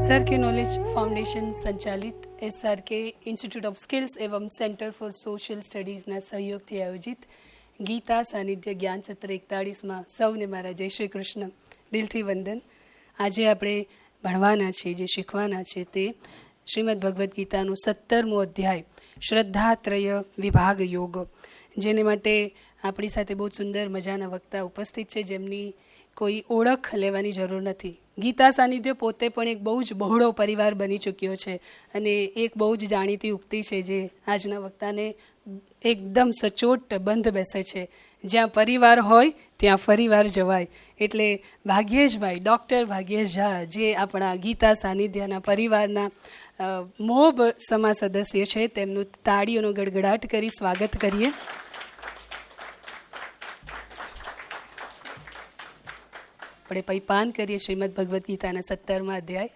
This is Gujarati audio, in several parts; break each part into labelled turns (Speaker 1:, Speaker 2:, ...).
Speaker 1: SRK नॉलेज फाउंडेशन संचालित SRK इंस्टीट्यूट ऑफ स्किल्स एवं सेंटर फॉर सोशल स्टडीज़ના સહયોગથી આયોજિત ગીતા સાનિધ્ય જ્ઞાન સત્ર 41માં સૌને મારા જય શ્રી કૃષ્ણ દિલથી વંદન. આજે આપણે ભણવાના છે, જે શીખવાના છે તે શ્રીમદ ભગવદ્ ગીતાનું 17મો અધ્યાય શ્રદ્ધાત્રય વિભાગ યોગ, જેને માટે આપણી સાથે બહુ સુંદર મજાના વક્તા ઉપસ્થિત છે, જેમની કોઈ ઓળખ લેવાની જરૂર નથી. ગીતા સાનિધ્ય પોતે પણ એક બહુ જ બહોળો પરિવાર બની ચૂક્યો છે અને એક બહુ જ જાણીતી ઉક્તિ છે જે આજના વક્તાને એકદમ સચોટ બંધ બેસે છે, જ્યાં પરિવાર હોય ત્યાં ફરીવાર જવાય. એટલે ભાગ્યેશભાઈ, ડૉક્ટર ભાગ્યેશ ઝા, જે આપણા ગીતા સાનિધ્યના પરિવારના મોબ સમા સદસ્ય છે, તેમનું તાળીઓનો ગડગડાટ કરી સ્વાગત કરીએ. આપણે પૈપાન કરીએ શ્રીમદ ભગવદ્ ગીતાના 17મા અધ્યાય,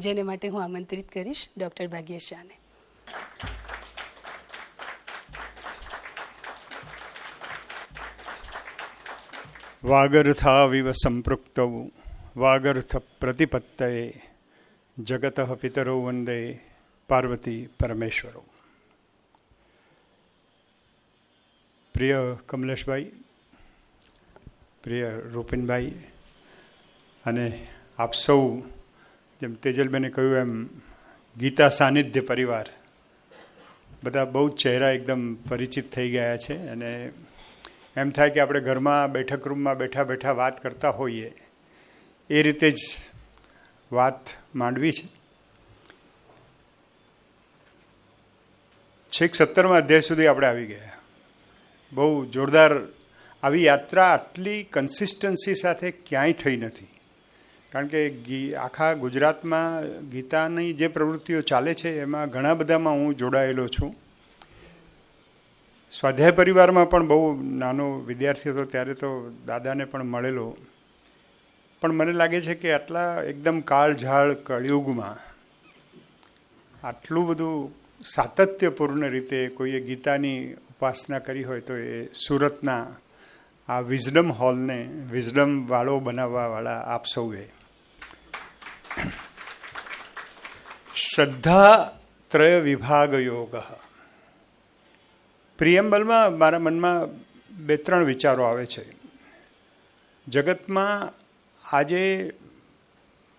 Speaker 1: જેને માટે હું આમંત્રિત કરીશ ડૉક્ટર ભાગ્યેશ શાહને.
Speaker 2: વાગર્થાવિવ સંપૃક્તૌ વાગર્થ પ્રતિપત્તયે જગતઃ પિતરૌ વંદે પાર્વતી પરમેશ્વરૌ. પ્રિય કમલેશભાઈ, પ્રિય રૂપિનભાઈ અને આપ સૌ, જેમ તેજલબેને કહ્યું એમ ગીતા સાનિધ્ય પરિવાર, બધા બહુ ચહેરા એકદમ પરિચિત થઈ ગયા છે અને એમ થાય કે આપણે ઘરમાં બેઠક રૂમમાં બેઠા બેઠા વાત કરતા હોઈએ એ રીતે જ વાત માંડવી છે. છેક 17મા અધ્યાય સુધી આપણે આવી ગયા. બહુ જોરદાર. આવી યાત્રા આટલી કન્સિસ્ટન્સી સાથે ક્યાંય થઈ નથી, કારણ કે આખા ગુજરાતમાં ગીતાની જે પ્રવૃત્તિઓ ચાલે છે એમાં ઘણા બધામાં હું જોડાયેલો છું. સ્વાધ્યાય પરિવારમાં પણ બહુ નાનો વિદ્યાર્થી હતો ત્યારે તો દાદાને પણ મળેલો, પણ મને લાગે છે કે આટલા એકદમ કાળઝાળ કળિયુગમાં આટલું બધું સાતત્યપૂર્ણ રીતે કોઈએ ગીતાની ઉપાસના કરી હોય તો એ સુરતના આ વિઝડમ હોલને વિઝડમ વાળો બનાવવાવાળા આપ સૌએ. શ્રદ્ધાત્રય વિભાગ યોગ. પ્રિએમ્બલમાં મારા મનમાં 2-3 વિચારો આવે છે. જગતમાં આજે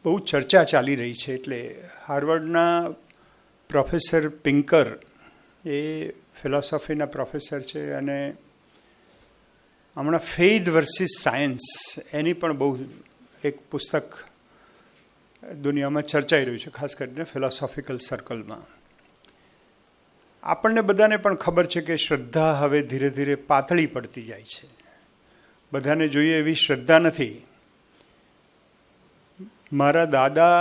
Speaker 2: બહુ ચર્ચા ચાલી રહી છે, એટલે હાર્વર્ડના પ્રોફેસર પિંકર, એ ફિલોસોફીના પ્રોફેસર છે અને હમણાં ફેઇથ વર્સિસ સાયન્સ એની પણ બહુ એક પુસ્તક દુનિયામાં ચર્ચાઈ રહ્યું છે, ખાસ કરીને ફિલોસોફિકલ સર્કલમાં. આપણને બધાને પણ ખબર છે કે શ્રદ્ધા હવે ધીરે ધીરે પાતળી પડતી જાય છે. બધાને જોઈએ એવી શ્રદ્ધા નથી. મારા દાદા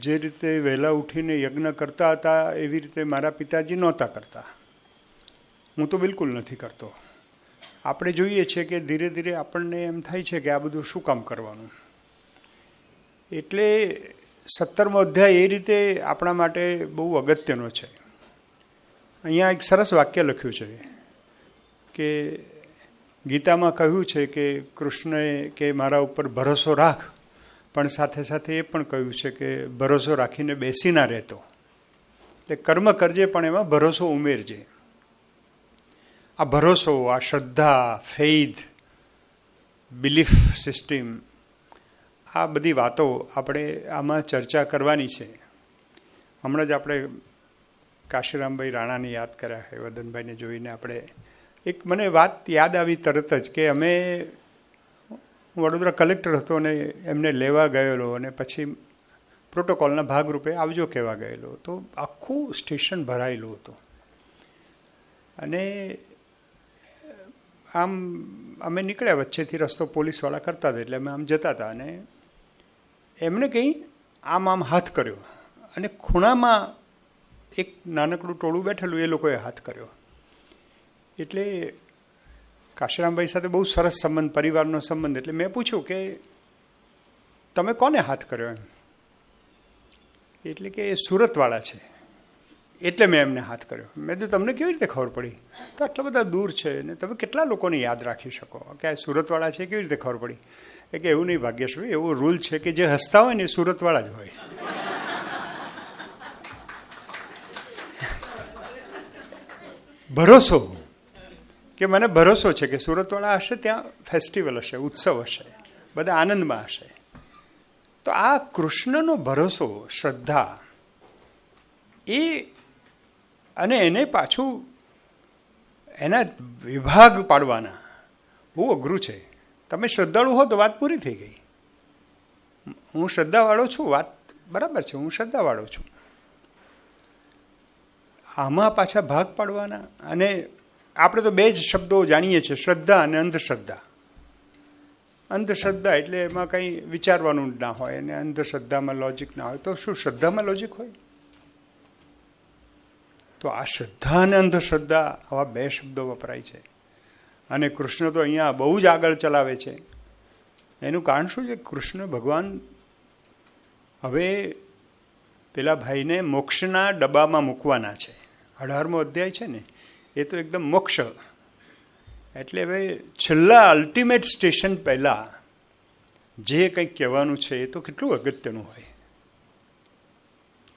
Speaker 2: જે રીતે વહેલા ઉઠીને યજ્ઞ કરતા હતા એવી રીતે મારા પિતાજી નહોતા કરતા. હું તો બિલકુલ નથી કરતો. આપણે જોઈએ છીએ કે ધીરે ધીરે આપણને એમ થાય છે કે આ બધું શું કામ કરવાનું. એટલે 17મો અધ્યાય એ રીતે આપણા માટે બહુ અગત્યનો છે. અહીંયા એક સરસ વાક્ય લખ્યું છે કે ગીતામાં કહ્યું છે કે કૃષ્ણએ કે મારા ઉપર ભરોસો રાખ, પણ સાથે સાથે એ પણ કહ્યું છે કે ભરોસો રાખીને બેસી ના રહેતો. એટલે કર્મ કરજે પણ એમાં ભરોસો ઉમેરજે. આ ભરોસો, આ શ્રદ્ધા, ફેઇથ, બિલીફ સિસ્ટમ, આ બધી વાતો આપણે આમાં ચર્ચા કરવાની છે. હમણાં જ આપણે કાશીરામભાઈ રાણાને યાદ કર્યા છે, વદનભાઈને જોઈને આપણે એક મને વાત યાદ આવી તરત જ કે અમે, હું વડોદરા કલેક્ટર હતો અને એમને લેવા ગયેલો અને પછી પ્રોટોકોલના ભાગરૂપે આવજો કહેવા ગયેલો, તો આખું સ્ટેશન ભરાયેલું હતું. અને આમ અમે નીકળ્યા, વચ્ચેથી રસ્તો પોલીસવાળા કરતા હતા એટલે અમે આમ જતા હતા અને એમને કંઈ આમ હાથ કર્યો અને ખૂણામાં એક નાનકડું ટોળું બેઠેલું, એ લોકોએ હાથ કર્યો. એટલે કાશીરામભાઈ સાથે બહુ સરસ સંબંધ, પરિવારનો સંબંધ. એટલે મેં પૂછ્યું કે તમે કોને હાથ કર્યો એમ. એટલે કે એ સુરતવાળા છે એટલે મેં એમને હાથ કર્યો. મેં તો તમને કેવી રીતે ખબર પડી? તો આટલા બધા દૂર છે ને તમે કેટલા લોકોને યાદ રાખી શકો કે આ સુરતવાળા છે, કેવી રીતે ખબર પડી? એ કે એવું નહીં ભાગ્યેશભાઈ, એવો રૂલ છે કે જે હસતા હોય ને એ સુરતવાળા જ હોય. ભરોસો, કે મને ભરોસો છે કે સુરતવાળા હશે ત્યાં ફેસ્ટિવલ હશે, ઉત્સવ હશે, બધા આનંદમાં હશે. તો આ કૃષ્ણનો ભરોસો, શ્રદ્ધા, એ અને એને પાછું એના વિભાગ પાડવાના બહુ અઘરું છે. તમે શ્રદ્ધાળુ હો તો વાત પૂરી થઈ ગઈ. હું શ્રદ્ધાવાળો છું, વાત બરાબર છે, હું શ્રદ્ધાવાળો છું. આમાં પાછા ભાગ પાડવાના. અને આપણે તો બે જ શબ્દો જાણીએ છીએ, શ્રદ્ધા અને અંધશ્રદ્ધા. અંધશ્રદ્ધા એટલે એમાં કંઈ વિચારવાનું ના હોય, અને અંધશ્રદ્ધામાં લોજિક ના હોય. તો શું શ્રદ્ધામાં લોજિક હોય? તો આ શ્રદ્ધા અને અંધશ્રદ્ધા, આવા બે શબ્દો વપરાય છે. અને કૃષ્ણ તો અહીંયા બહુ જ આગળ ચલાવે છે. એનું કારણ શું છે? કૃષ્ણ ભગવાન હવે પેલા ભાઈને મોક્ષના ડબ્બામાં મૂકવાના છે. 18મો અધ્યાય છે ને, એ તો એકદમ મોક્ષ. એટલે હવે છેલ્લા અલ્ટિમેટ સ્ટેશન પહેલાં જે કંઈક કહેવાનું છે એ તો કેટલું અગત્યનું હોય.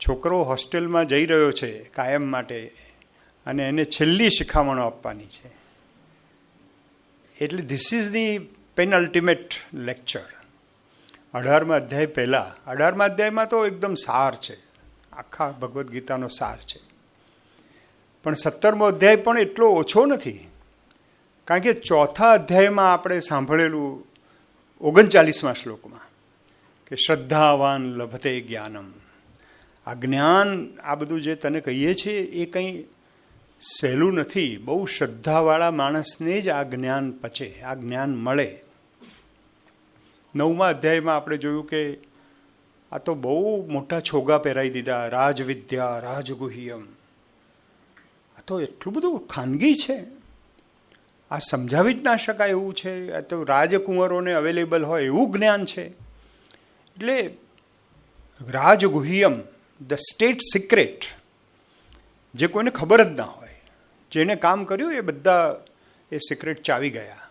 Speaker 2: છોકરો હોસ્ટેલમાં જઈ રહ્યો છે કાયમ માટે, અને એને છેલ્લી શિખામણો આપવાની છે. એટલે ધીસ ઇઝ ધી પેનઅલ્ટિમેટ લેક્ચર. 18મા અધ્યાય પહેલાં, 18મા અધ્યાયમાં તો એકદમ સાર છે, આખા ભગવદ્ ગીતાનો સાર છે. પણ 17મો અધ્યાય પણ એટલો ઓછો નથી. કારણ કે 4થા અધ્યાયમાં આપણે સાંભળેલું 39મા શ્લોકમાં કે શ્રદ્ધાવાન લભતે જ્ઞાનમ. આ જ્ઞાન, આ બધું જે તને કહીએ છીએ એ કંઈ સહેલું નથી. બહુ શ્રદ્ધાવાળા માણસને જ આ જ્ઞાન પચે, આ જ્ઞાન મળે. 9મા અધ્યાયમાં આપણે જોયું કે આ તો બહુ મોટા છોગા પહેરાવી દીધા, રાજવિદ્યા રાજગુહ્યમ. આ તો એટલું બધું ખાનગી છે, આ સમજાવી જ ના શકાય એવું છે. આ તો રાજકુંવરોને અવેલેબલ હોય એવું જ્ઞાન છે. એટલે રાજગુહ્યમ, ધ સ્ટેટ સિક્રેટ, જે કોઈને ખબર જ ના હોય, જેને કામ કર્યું એ બધા એ સિક્રેટ ચાવી ગયા.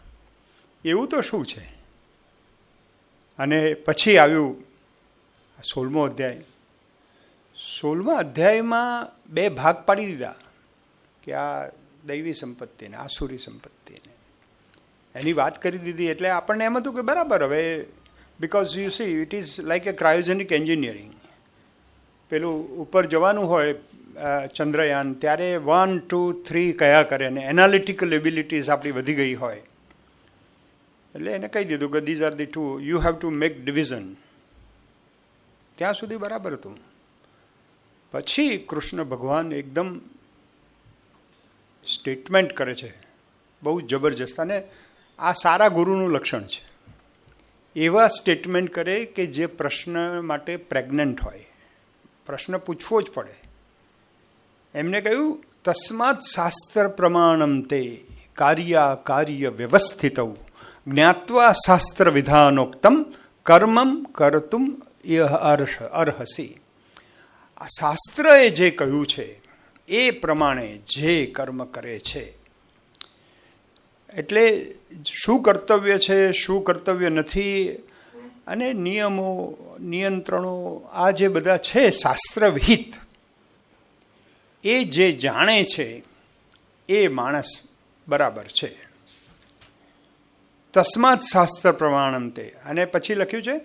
Speaker 2: એવું તો શું છે? અને પછી આવ્યું 16મો અધ્યાય. 16મા અધ્યાયમાં બે ભાગ પાડી દીધા કે આ દૈવી સંપત્તિને, આસુરી સંપત્તિને, એની વાત કરી દીધી. એટલે આપણને એમ હતું કે બરાબર, હવે because you C it is like A cryogenic engineering. પેલું ઉપર જવાનું હોય ચંદ્રયાન, ત્યારે 1, 2, 3 કયા કરે, અને એનાલિટિકલ એબિલિટીઝ આપણી વધી ગઈ હોય. એટલે એને કહી દીધું કે these are the 2, you have to make division. ત્યાં સુધી બરાબર હતું. પછી કૃષ્ણ ભગવાન એકદમ સ્ટેટમેન્ટ કરે છે, બહુ જબરજસ્ત. અને આ સારા ગુરુનું લક્ષણ છે. એવા સ્ટેટમેન્ટ કરે કે જે પ્રશ્ન માટે પ્રેગ્નન્ટ હોય, પ્રશ્ન પૂછવો જ પડે. એમને કહ્યું, તસ્માત શાસ્ત્ર પ્રમાણમ તે કાર્ય વ્યવસ્થિત જ્ઞાત્વા શાસ્ત્ર વિધાનોક્તમ કર્મમ કર્તુમ અર્હસી. આ શાસ્ત્રએ જે કહ્યું છે એ પ્રમાણે જે કર્મ કરે છે, એટલે શું કર્તવ્ય છે, શું કર્તવ્ય નથી, અને નિયમો નિયંત્રણો આ જે બધા છે શાસ્ત્ર વિહિત, એ જે જાણે છે એ માણસ બરાબર છે. તસ્માત શાસ્ત્ર પ્રમાણમ તે. અને પછી લખ્યું છે,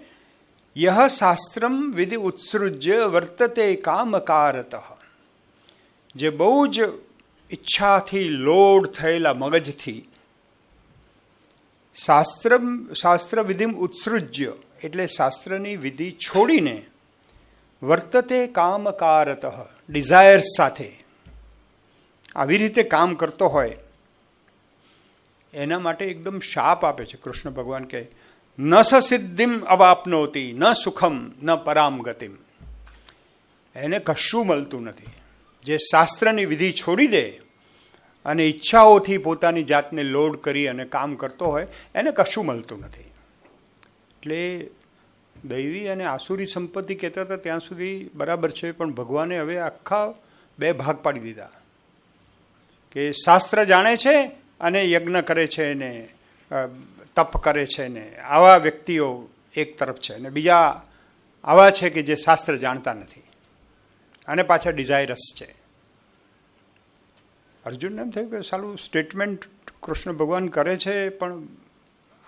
Speaker 2: યહ શાસ્ત્રમ વિધિ ઉત્સૃજ્ય વર્તતે કામકારત. જે બહુ જ ઈચ્છાથી લોડ થયેલા મગજથી શાસ્ત્ર વિધિ ઉત્સૃજ્ય એટલે શાસ્ત્રની વિધિ છોડીને વર્તતે કામકારત, ડિઝાયર્સ સાથે આવી રીતે કામ કરતો હોય, એના માટે એકદમ શાપ આપે છે કૃષ્ણ ભગવાન કે ન સ સિદ્ધિમ અવાપનોતી ન સુખમ ન પરામ ગતિમ. એને કશું મળતું નથી. જે શાસ્ત્રની વિધિ છોડી દે અને ઈચ્છાઓથી પોતાની જાતને લોડ કરી અને કામ કરતો હોય, એને કશું મળતું નથી. એટલે દૈવી અને આસુરી સંપત્તિ કહેતા હતા ત્યાં સુધી બરાબર છે, પણ ભગવાને હવે આખા બે ભાગ પાડી દીધા કે શાસ્ત્ર જાણે છે અને યજ્ઞ કરે છે ને તપ કરે છે ને, આવા વ્યક્તિઓ એક તરફ છે, અને બીજા આવા છે કે જે શાસ્ત્ર જાણતા નથી અને પાછા ડિઝાયરસ છે. અર્જુનને એમ થયું કે સાલું સ્ટેટમેન્ટ કૃષ્ણ ભગવાન કરે છે, પણ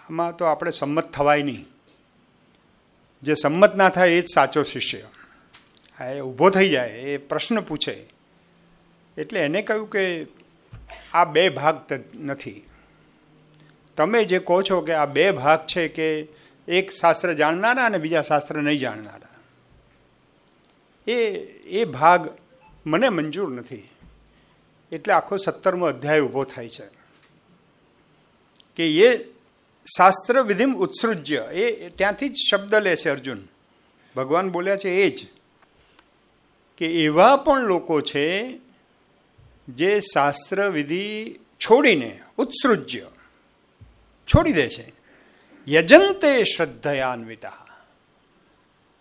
Speaker 2: આમાં તો આપણે સંમત થવાય નહીં. જે સંમત ના થાય એ જ સાચો શિષ્ય. એ ઊભો થઈ જાય, એ પ્રશ્ન પૂછે. એટલે એને કહ્યું કે આ બે ભાગ નથી. તમે જે કહો છો કે આ બે ભાગ છે, કે એક શાસ્ત્ર જાણનારા અને બીજા શાસ્ત્ર નહીં જાણનારા, એ ભાગ મને મંજૂર નથી. એટલે આખો 17મો અધ્યાય ઊભો થાય છે કે એ શાસ્ત્ર વિધિમ ઉત્સૃજ્ય, એ ત્યાંથી જ શબ્દ લે છે અર્જુન. ભગવાન બોલ્યા છે એ જ, કે એવા પણ લોકો છે જે શાસ્ત્ર વિધિ છોડીને ઉત્સૃજ્ય છોડી દે છે. યજંતે શ્રદ્ધયાન્વિતા,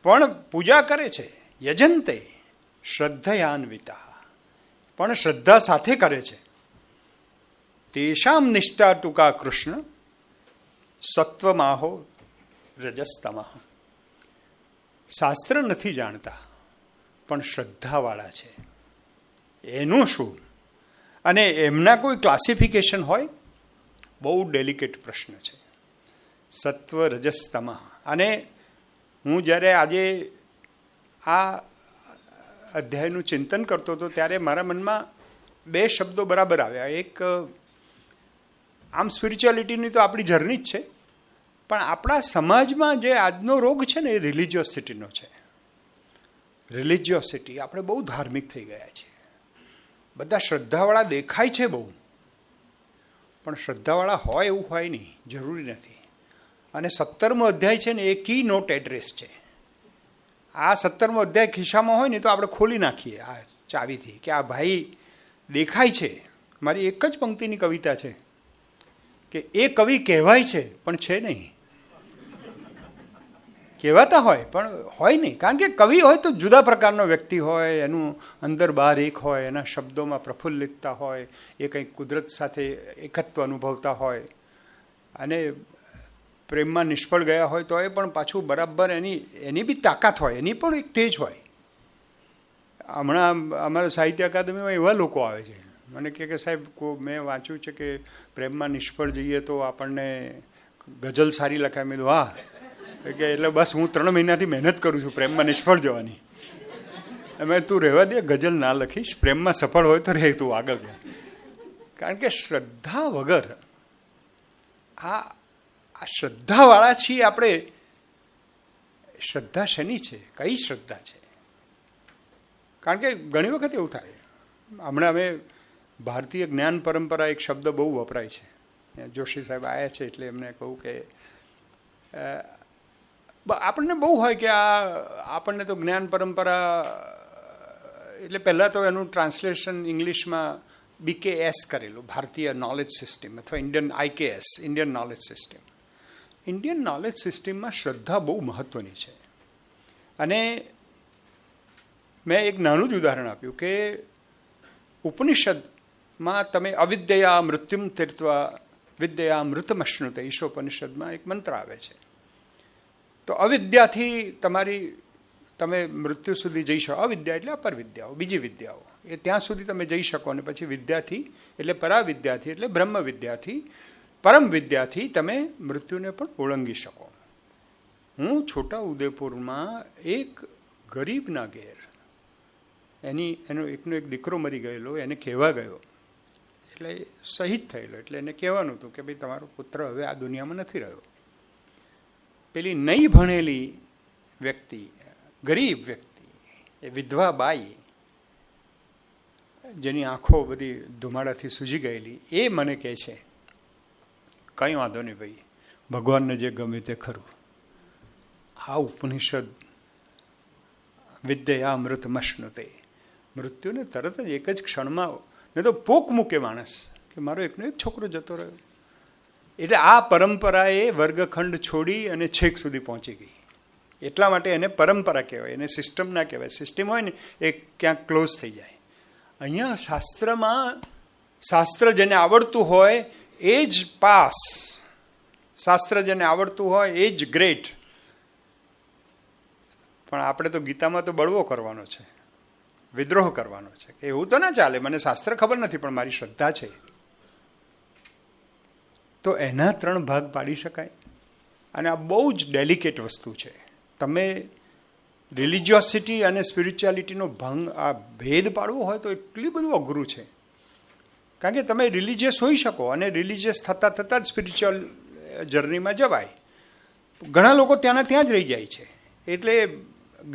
Speaker 2: પણ પૂજા કરે છે. યજંતે શ્રદ્ધયાન્વિતા, પણ શ્રદ્ધા સાથે કરે છે. તેષામ નિષ્ઠા ટૂંકા કૃષ્ણ સત્વમાહો રજસ્તમઃ. શાસ્ત્ર નથી જાણતા પણ શ્રદ્ધાવાળા છે, એનું શું? અને એમના કોઈ ક્લાસિફિકેશન હોય? બહુ ડેલિકેટ પ્રશ્ન છે. સત્વ રજસ્તમઃ. અને હું જ્યારે આજે આ અધ્યાયનું ચિંતન કરતો હતો ત્યારે મારા મનમાં બે શબ્દો બરાબર આવ્યા. એક, આમ સ્પિરિચ્યુઆલિટીની તો આપણી જર્ની જ છે, પણ આપણા સમાજમાં જે આજનો રોગ છે ને, એ રિલિજિયોસિટીનો છે. રિલિજિયોસિટી, આપણે બહુ ધાર્મિક થઈ ગયા છીએ. બધા શ્રદ્ધાવાળા દેખાય છે બહુ, પણ શ્રદ્ધાવાળા હોય એવું હોય નહીં, જરૂરી નથી. અને 17મો અધ્યાય છે ને, એ કી નોટ એડ્રેસ છે. આ 17મો અધ્યાય ખિસ્સામાં હોય ને તો આપણે ખોલી નાખીએ આ ચાવીથી, કે આ ભાઈ દેખાય છે. મારી એક જ પંક્તિની કવિતા છે કે એ કવિ કહેવાય છે પણ છે નહીં. કહેવાતા હોય પણ હોય નહીં, કારણ કે કવિ હોય તો જુદા પ્રકારનો વ્યક્તિ હોય, એનું અંદર બહાર એક હોય, એના શબ્દોમાં પ્રફુલ્લિતતા હોય, એ કંઈક કુદરત સાથે એકત્વ અનુભવતા હોય, અને પ્રેમમાં નિષ્ફળ ગયા હોય તો એ પણ પાછું બરાબર એની બી તાકાત હોય, એની પણ એક તેજ હોય. હમણાં અમારા સાહિત્ય અકાદમીમાં એવા લોકો આવે છે, મને કે સાહેબ મેં વાંચ્યું છે કે પ્રેમમાં નિષ્ફળ જઈએ તો આપણને ગઝલ સારી લખાય. મેં કીધું વાહ, કે એટલે બસ હું 3 મહિનાથી મહેનત કરું છું પ્રેમમાં નિષ્ફળ જવાની. મેં તું રહેવા દે, ગઝલ ના લખીશ, પ્રેમમાં સફળ હોય તો રહે, તું આગળ જાય. કારણ કે શ્રદ્ધા વગર આ શ્રદ્ધાવાળા છીએ આપણે. શ્રદ્ધા શેની છે? કઈ શ્રદ્ધા છે? કારણ કે ઘણી વખત એવું થાય, હમણાં અમે ભારતીય જ્ઞાન પરંપરા એક શબ્દ બહુ વપરાય છે. જોશી સાહેબ આવ્યા છે એટલે એમને કહું કે આપણને બહુ હોય કે આપણને તો જ્ઞાન પરંપરા એટલે પહેલાં તો એનું ટ્રાન્સલેશન ઇંગ્લિશમાં BKS કરેલું, ભારતીય નોલેજ સિસ્ટમ, અથવા Indian IKS, Indian knowledge system. Indian knowledge સિસ્ટમમાં શ્રદ્ધા બહુ મહત્ત્વની છે. અને મેં એક નાનું જ ઉદાહરણ આપ્યું કે ઉપનિષદમાં તમે અવિદ્યા મૃત્યુમ તીર્થવા વિદ્યા મૃતમશ્નુતે, ઈશોપનિષદમાં એક મંત્ર આવે છે. તો અવિદ્યાથી તમે મૃત્યુ સુધી જઈ શકો. અવિદ્યા એટલે અપર વિદ્યાઓ, બીજી વિદ્યાઓ, એ ત્યાં સુધી તમે જઈ શકો. અને પછી વિદ્યાથી એટલે પરાવિદ્યાથી એટલે બ્રહ્મ વિદ્યાથી, પરમ વિદ્યાથી તમે મૃત્યુને પણ ઓળંગી શકો. હું છોટા ઉદેપુરમાં એક ગરીબના ઘેર એનો એકનો એક દીકરો મરી ગયેલો, એને કહેવા ગયો, એટલે શહીદ થયેલો. એટલે એને કહેવાનું હતું કે ભાઈ તમારો પુત્ર હવે આ દુનિયામાં નથી રહ્યો. પેલી નહીં ભણેલી વ્યક્તિ, ગરીબ વ્યક્તિ, એ વિધવા બાઈ, જેની આંખો બધી ધુમાડાથી સૂજી ગયેલી, એ મને કહે છે કંઈ વાંધો નહીં ભાઈ, ભગવાનને જે ગમે તે ખરું. આ ઉપનિષદ વિદ્યા મૃતમશ્નુતે, મૃત્યુને તરત જ એક જ ક્ષણમાં, ને તો પોક મૂકે માણસ કે મારો એકનો એક છોકરો જતો રહ્યો. એટલે આ પરંપરાએ વર્ગખંડ છોડી અને છેક સુધી પહોંચી ગઈ. એટલા માટે એને પરંપરા કહેવાય, એને સિસ્ટમ ના કહેવાય. સિસ્ટમ હોય ને એ ક્યાંક ક્લોઝ થઈ જાય. અહીંયા શાસ્ત્રમાં, શાસ્ત્ર જેને આવડતું હોય એ જ પાસ, શાસ્ત્ર જેને આવડતું હોય એ જ ગ્રેટ. પણ આપણે તો ગીતામાં તો બળવો કરવાનો છે. વિદ્રોહ કરવાનો છે કે એવું તો ના ચાલે, મને શાસ્ત્ર ખબર નથી પણ મારી શ્રદ્ધા છે, તો એના 3 ભાગ પાડી શકાય. અને આ બહુ જ ડેલિકેટ વસ્તુ છે. તમે રિલિજિયોસિટી અને સ્પિરિચ્યુઆલિટીનો આ ભેદ પાડવો હોય તો એટલું બધું અઘરું છે. કારણ કે તમે રિલિજિયસ હોઈ શકો અને રિલિજિયસ થતાં થતાં જ સ્પિરિચ્યુઅલ જર્નીમાં જવાય. ઘણા લોકો ત્યાંના ત્યાં જ રહી જાય છે. એટલે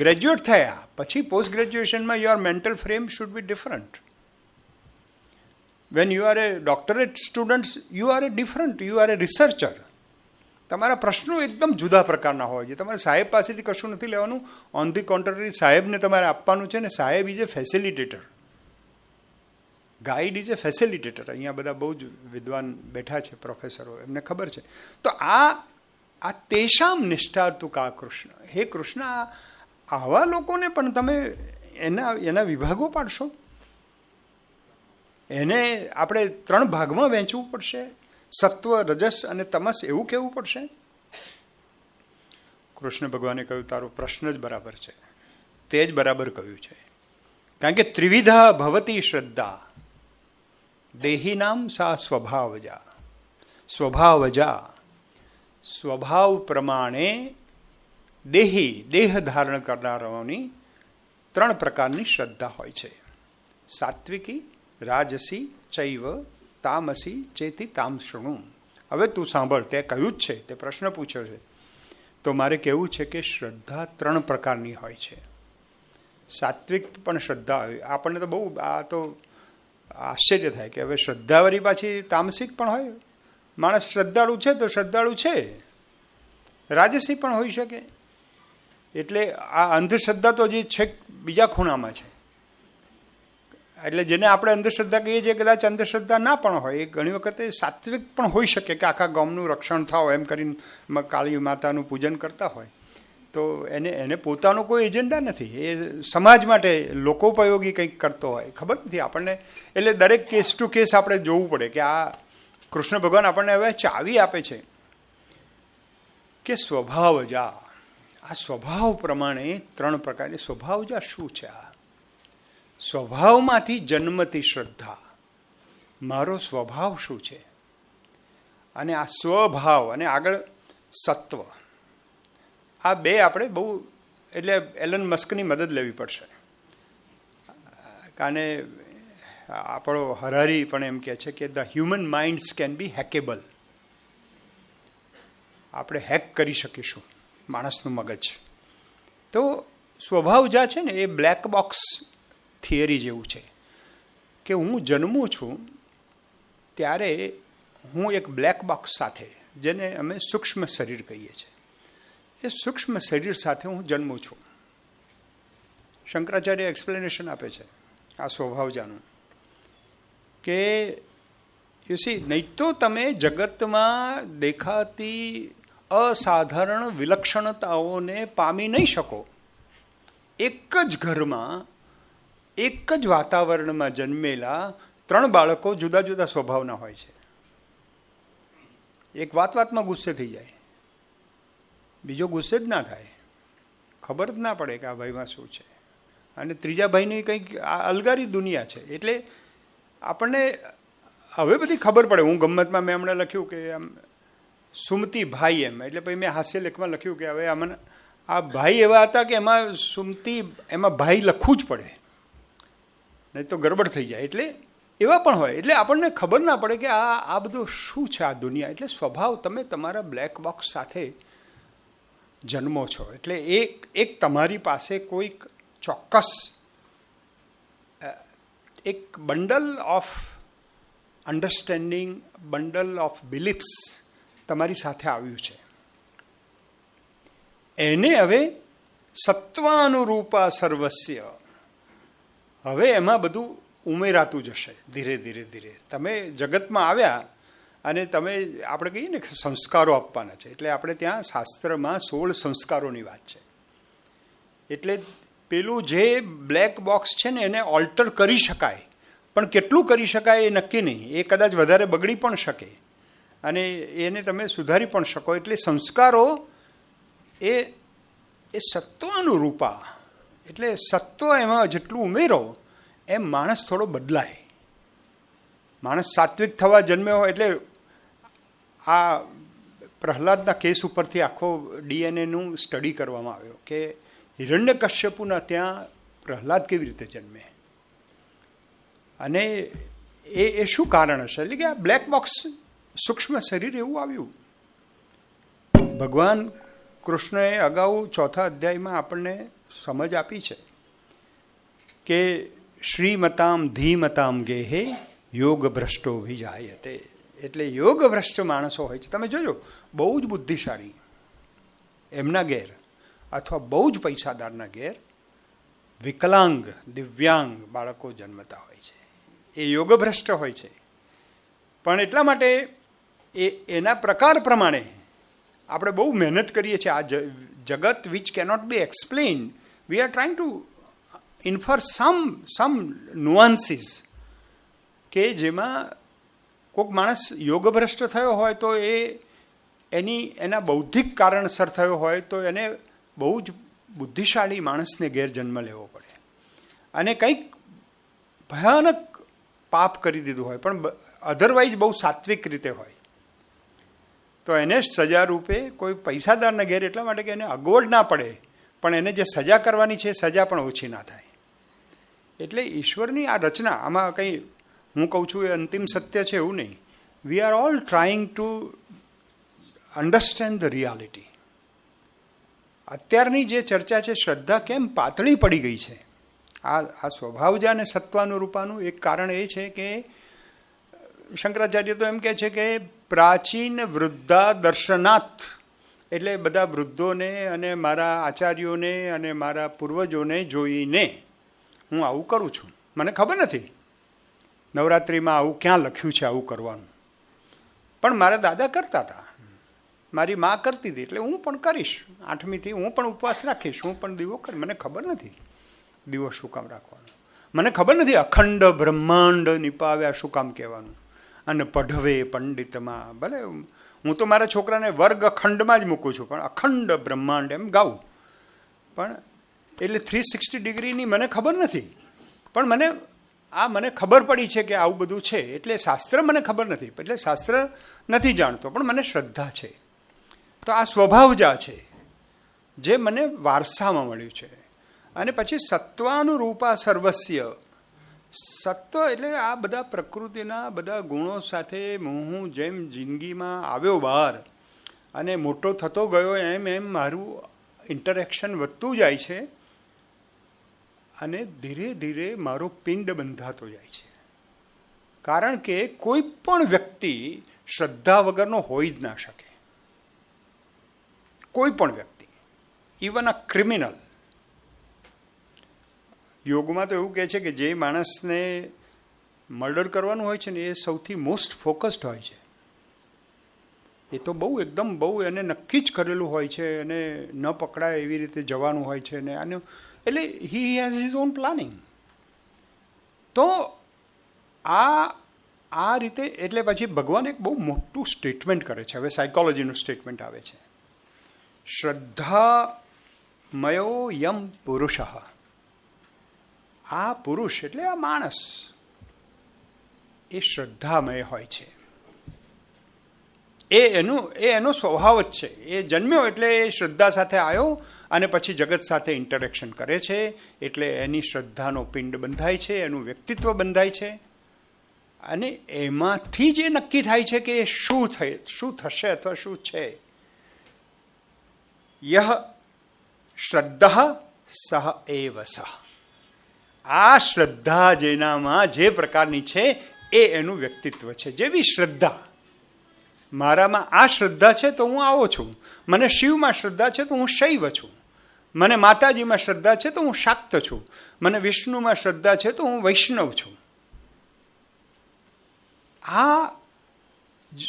Speaker 2: ગ્રેજ્યુએટ થયા પછી પોસ્ટ ગ્રેજ્યુએશનમાં your mental frame should be different. When you are a doctorate student you are a different, you are a researcher. તમારા પ્રશ્નો એકદમ જુદા પ્રકારના હોય છે. તમારે સાહેબ પાસેથી કશું નથી લેવાનું. ઓન ધી કોન્ટ્રરી સાહેબને તમારે આપવાનું છે ને સાહેબ is A facilitator, guide is A facilitator. અહીંયા બધા બહુ જ વિદ્વાન બેઠા છે, પ્રોફેસરો, એમને ખબર છે. તો આ તેષામ નિષ્ઠાર્તુ કા કૃષ્ણ. હે કૃષ્ણ, આવા લોકોને પણ તમે એના વિભાગો પાડશો? એને આપણે 3 ભાગમાં વહેંચવું પડશે, સત્વ, રજસ અને તમસ, એવું કહેવું પડશે? કૃષ્ણ ભગવાને કહ્યું તારો પ્રશ્ન જ બરાબર છે, તે જ બરાબર કહ્યું છે. કારણ કે ત્રિવિધા ભવતી શ્રદ્ધા દેહીનામ સા સ્વભાવજા. સ્વભાવ પ્રમાણે દેહ ધારણ કરનારાઓની 3 પ્રકારની શ્રદ્ધા હોય છે. સાત્વિકી, રાજસી, ચૈવ તામસી ચેતી તામ શૃણુ. હવે તું સાંભળ, તે કહ્યું જ છે, તે પ્રશ્ન પૂછ્યો છે, તો મારે કહેવું છે કે શ્રદ્ધા 3 પ્રકારની હોય છે. સાત્વિક પણ શ્રદ્ધા હોય. આપણને તો બહુ આ તો આશ્ચર્ય થાય કે હવે શ્રદ્ધાવાળી પાછી તામસિક પણ હોય. માણસ શ્રદ્ધાળુ છે તો શ્રદ્ધાળુ છે, રાજસી પણ હોઈ શકે. એટલે આ અંધશ્રદ્ધા તો જે છે બીજા ખૂણામાં છે. એટલે જેને આપણે અંધશ્રદ્ધા કહીએ છીએ કદાચ અંધશ્રદ્ધા ના પણ હોય, એ ઘણી વખતે સાત્વિક પણ હોઈ શકે કે આખા ગામનું રક્ષણ થાવ એમ કરીને કાળી માતાનું પૂજન કરતા હોય. તો એને પોતાનો કોઈ એજન્ડા નથી, એ સમાજ માટે લોકોપયોગી કંઈક કરતો હોય, ખબર નથી આપણને. એટલે દરેક કેસ ટુ કેસ આપણે જોવું પડે કે આ કૃષ્ણ ભગવાન આપણને હવે ચાવી આપે છે કે સ્વભાવજા. આ સ્વભાવ પ્રમાણે 3 પ્રકારની સ્વભાવજા શું છે? આ સ્વભાવમાંથી જન્મતી શ્રદ્ધા, મારો સ્વભાવ શું છે, અને આ સ્વભાવ અને આગળ સત્વ, આ 2 આપણે બહુ એટલે એલન મસ્કની મદદ લેવી પડશે. કારણ આપણો હરારી પણ એમ કહે છે કે the human minds can be hackable. આપણે હેક કરી શકીશું માણસનું મગજ. તો સ્વભાવ જ્યાં છે ને એ બ્લેક બોક્સ થિયરી જેવું છે કે હું જન્મું છું ત્યારે હું એક બ્લેક બોક્સ સાથે, જેને અમે સૂક્ષ્મ શરીર કહીએ છીએ, એ સૂક્ષ્મ શરીર સાથે હું જન્મું છું. શંકરાચાર્ય એક્સપ્લેનેશન આપે છે આ સ્વભાવજાનું કે યુસી નહીં તો તમે જગતમાં દેખાતી અસાધારણ વિલક્ષણતાઓને પામી નહીં શકો. એક જ ઘરમાં, એક જ વાતાવરણમાં જન્મેલા 3 બાળકો જુદા જુદા સ્વભાવના હોય છે. એક વાતમાં ગુસ્સે થઈ જાય, બીજો ગુસ્સે જ ના થાય, ખબર જ ના પડે કે આ ભાઈમાં શું છે, અને ત્રીજા ભાઈની કંઈક અલગારી દુનિયા છે. એટલે આપણને હવે બધી ખબર પડે. હું ગમ્મતમાં મેં હમણાં લખ્યું કે આમ સુમતી ભાઈ એમ, એટલે પછી મેં હાસ્ય લેખમાં લખ્યું કે હવે આમાં આ ભાઈ એવા હતા કે એમાં સુમતી, એમાં ભાઈ લખવું જ પડે, નહીં તો ગડબડ થઈ જાય. એટલે એવા પણ હોય. એટલે આપણને ખબર ના પડે કે આ બધું શું છે આ દુનિયા. એટલે સ્વભાવ, તમે તમારા બ્લેક બોક્સ સાથે જન્મો છો. એટલે એક તમારી પાસે કોઈક ચોક્કસ એક bundle of understanding, bundle of beliefs તમારી સાથે આવ્યું છે. એને હવે સત્વાનુરૂપા સર્વસ્ય, હવે એમાં બધું ઉમેરાતું જશે ધીરે ધીરે. તમે જગતમાં આવ્યા અને તમે આપણે કહીએ ને સંસ્કારો આપવાના છે. એટલે આપણે ત્યાં શાસ્ત્રમાં 16 સંસ્કારોની વાત છે. એટલે પેલું જે બ્લેક બોક્સ છે ને એને ઓલ્ટર કરી શકાય, પણ કેટલું કરી શકાય એ નક્કી નહીં. એ કદાચ વધારે બગડી પણ શકે અને એને તમે સુધારી પણ શકો. એટલે સંસ્કારો એ સત્વાનુરૂપા, એટલે સત્વ એમાં જેટલું ઉમેરો એમ માણસ થોડો બદલાય. માણસ સાત્વિક થવા જન્મ્યો હોય એટલે આ પ્રહલાદના કેસ ઉપરથી આખો ડીએનએનું સ્ટડી કરવામાં આવ્યો કે હિરણ્યકશ્યપુના ત્યાં પ્રહલાદ કેવી રીતે જન્મે અને એ શું કારણ હશે. એટલે કે આ બ્લેક બોક્સ સૂક્ષ્મ શરીર એવું આવ્યું. ભગવાન કૃષ્ણએ અગાઉ 4થા અધ્યાયમાં આપણને સમજ આપી છે કે શ્રીમતામ ધીમતામ ગેહે યોગ ભ્રષ્ટો વિજાયતે. એટલે યોગ ભ્રષ્ટ માણસો હોય છે, તમે જોજો બહુ જ બુદ્ધિશાળી એમના ઘેર અથવા બહુ જ પૈસાદારના ઘેર વિકલાંગ દિવ્યાંગ બાળકો જન્મતા હોય છે. એ યોગભ્રષ્ટ હોય છે, પણ એટલા માટે એના પ્રકાર પ્રમાણે આપણે બહુ મહેનત કરીએ છીએ. આ જગત which cannot be explain, we are trying to infer some nuances કે જેમાં કોઈક માણસ યોગભ્રષ્ટ થયો હોય તો એના બૌદ્ધિક કારણસર થયો હોય તો એને બહુ જ બુદ્ધિશાળી માણસને ઘેર જન્મ લેવો પડે અને કંઈક ભયાનક પાપ કરી દીધું હોય પણ અધરવાઇઝ બહુ સાત્વિક રીતે હોય તો એને સજા રૂપે કોઈ પૈસાદારના ઘેર એટલા માટે કે એને અગવડ ના પડે પણ એને જે સજા કરવાની છે સજા પણ ઓછી ના થાય. એટલે ઈશ્વરની આ રચના આમાં કંઈ હું કહું છું એ અંતિમ સત્ય છે એવું નહીં. We are all trying to understand the reality. અત્યારની જે ચર્ચા છે શ્રદ્ધા કેમ પાતળી પડી ગઈ છે, આ સ્વભાવજા અને સત્વાનુરૂપાનું એક કારણ એ છે કે શંકરાચાર્ય તો એમ કહે છે કે પ્રાચીન વૃદ્ધા દર્શનાથ, એટલે બધા વૃદ્ધોને અને મારા આચાર્યોને અને મારા પૂર્વજોને જોઈને હું આવું કરું છું. મને ખબર નથી નવરાત્રિમાં આવું ક્યાં લખ્યું છે આવું કરવાનું, પણ મારા દાદા કરતા હતા, મારી મા કરતી હતી, એટલે હું પણ કરીશ. 8મીથી હું પણ ઉપવાસ રાખીશ, હું પણ દીવો કરીશ. મને ખબર નથી દીવો શું કામ રાખવાનો, મને ખબર નથી અખંડ બ્રહ્માંડ નિપાવ્યા શું કામ કહેવાનું, અને પઢવે પંડિતમાં. ભલે હું તો મારા છોકરાને વર્ગ અખંડમાં જ મૂકું છું, પણ અખંડ બ્રહ્માંડ એમ ગાઉં. પણ એટલે 360 ડિગ્રીની મને ખબર નથી, પણ મને ખબર પડી છે કે આવું બધું છે. એટલે શાસ્ત્ર મને ખબર નથી, એટલે શાસ્ત્ર નથી જાણતો, પણ મને શ્રદ્ધા છે. તો આ સ્વભાવજા છે જે મને વારસામાં મળ્યું છે. અને પછી સત્વાનુરૂપા સર્વસ્ય. સત્વ એટલે આ બધા પ્રકૃતિના બધા ગુણો સાથે હું જેમ જિંદગીમાં આવ્યો બહાર અને મોટો થતો ગયો એમ મારું ઇન્ટરેક્શન વધતું જાય છે અને ધીરે ધીરે મારો પિંડ બંધાતો જાય છે. કારણ કે કોઈ પણ વ્યક્તિ શ્રદ્ધા વગરનો હોઈ જ ના શકે. કોઈ પણ વ્યક્તિ, ઇવન અ ક્રિમિનલ. યોગમાં તો એવું કહે છે કે જે માણસને મર્ડર કરવાનું હોય છે ને એ સૌથી મોસ્ટ ફોકસ્ડ હોય છે. એ તો એકદમ બહુ એને નક્કી જ કરેલું હોય છે, એને ન પકડાય એવી રીતે જવાનું હોય છે ને આનું, એટલે he has his own planning. તો આ રીતે એટલે પછી ભગવાન એક બહુ મોટું સ્ટેટમેન્ટ કરે છે. હવે સાયકોલોજીનું સ્ટેટમેન્ટ આવે છે, શ્રદ્ધામયો યમ પુરુષ. આ પુરુષ એટલે આ માણસ એ શ્રદ્ધામય હોય છે. એનો સ્વભાવ જ છે. એ જન્મ્યો એટલે એ શ્રદ્ધા સાથે આવ્યો અને પછી જગત સાથે ઇન્ટરેક્શન કરે છે, એટલે એની શ્રદ્ધાનો પિંડ બંધાય છે, એનું વ્યક્તિત્વ બંધાય છે. અને એમાંથી જ એ નક્કી થાય છે કે શું થશે અથવા શું છે. યહ શ્રદ્ધા સહ એવ સહ. આ શ્રદ્ધા જેનામાં જે પ્રકારની છે એ એનું વ્યક્તિત્વ છે. જેવી શ્રદ્ધા, મારામાં આ શ્રદ્ધા છે તો હું આવો છું, મને શિવમાં શ્રદ્ધા છે તો હું શૈવ છું, મને માતાજીમાં શ્રદ્ધા છે તો હું શાક્ત છું, મને વિષ્ણુમાં શ્રદ્ધા છે તો હું વૈષ્ણવ છું. આ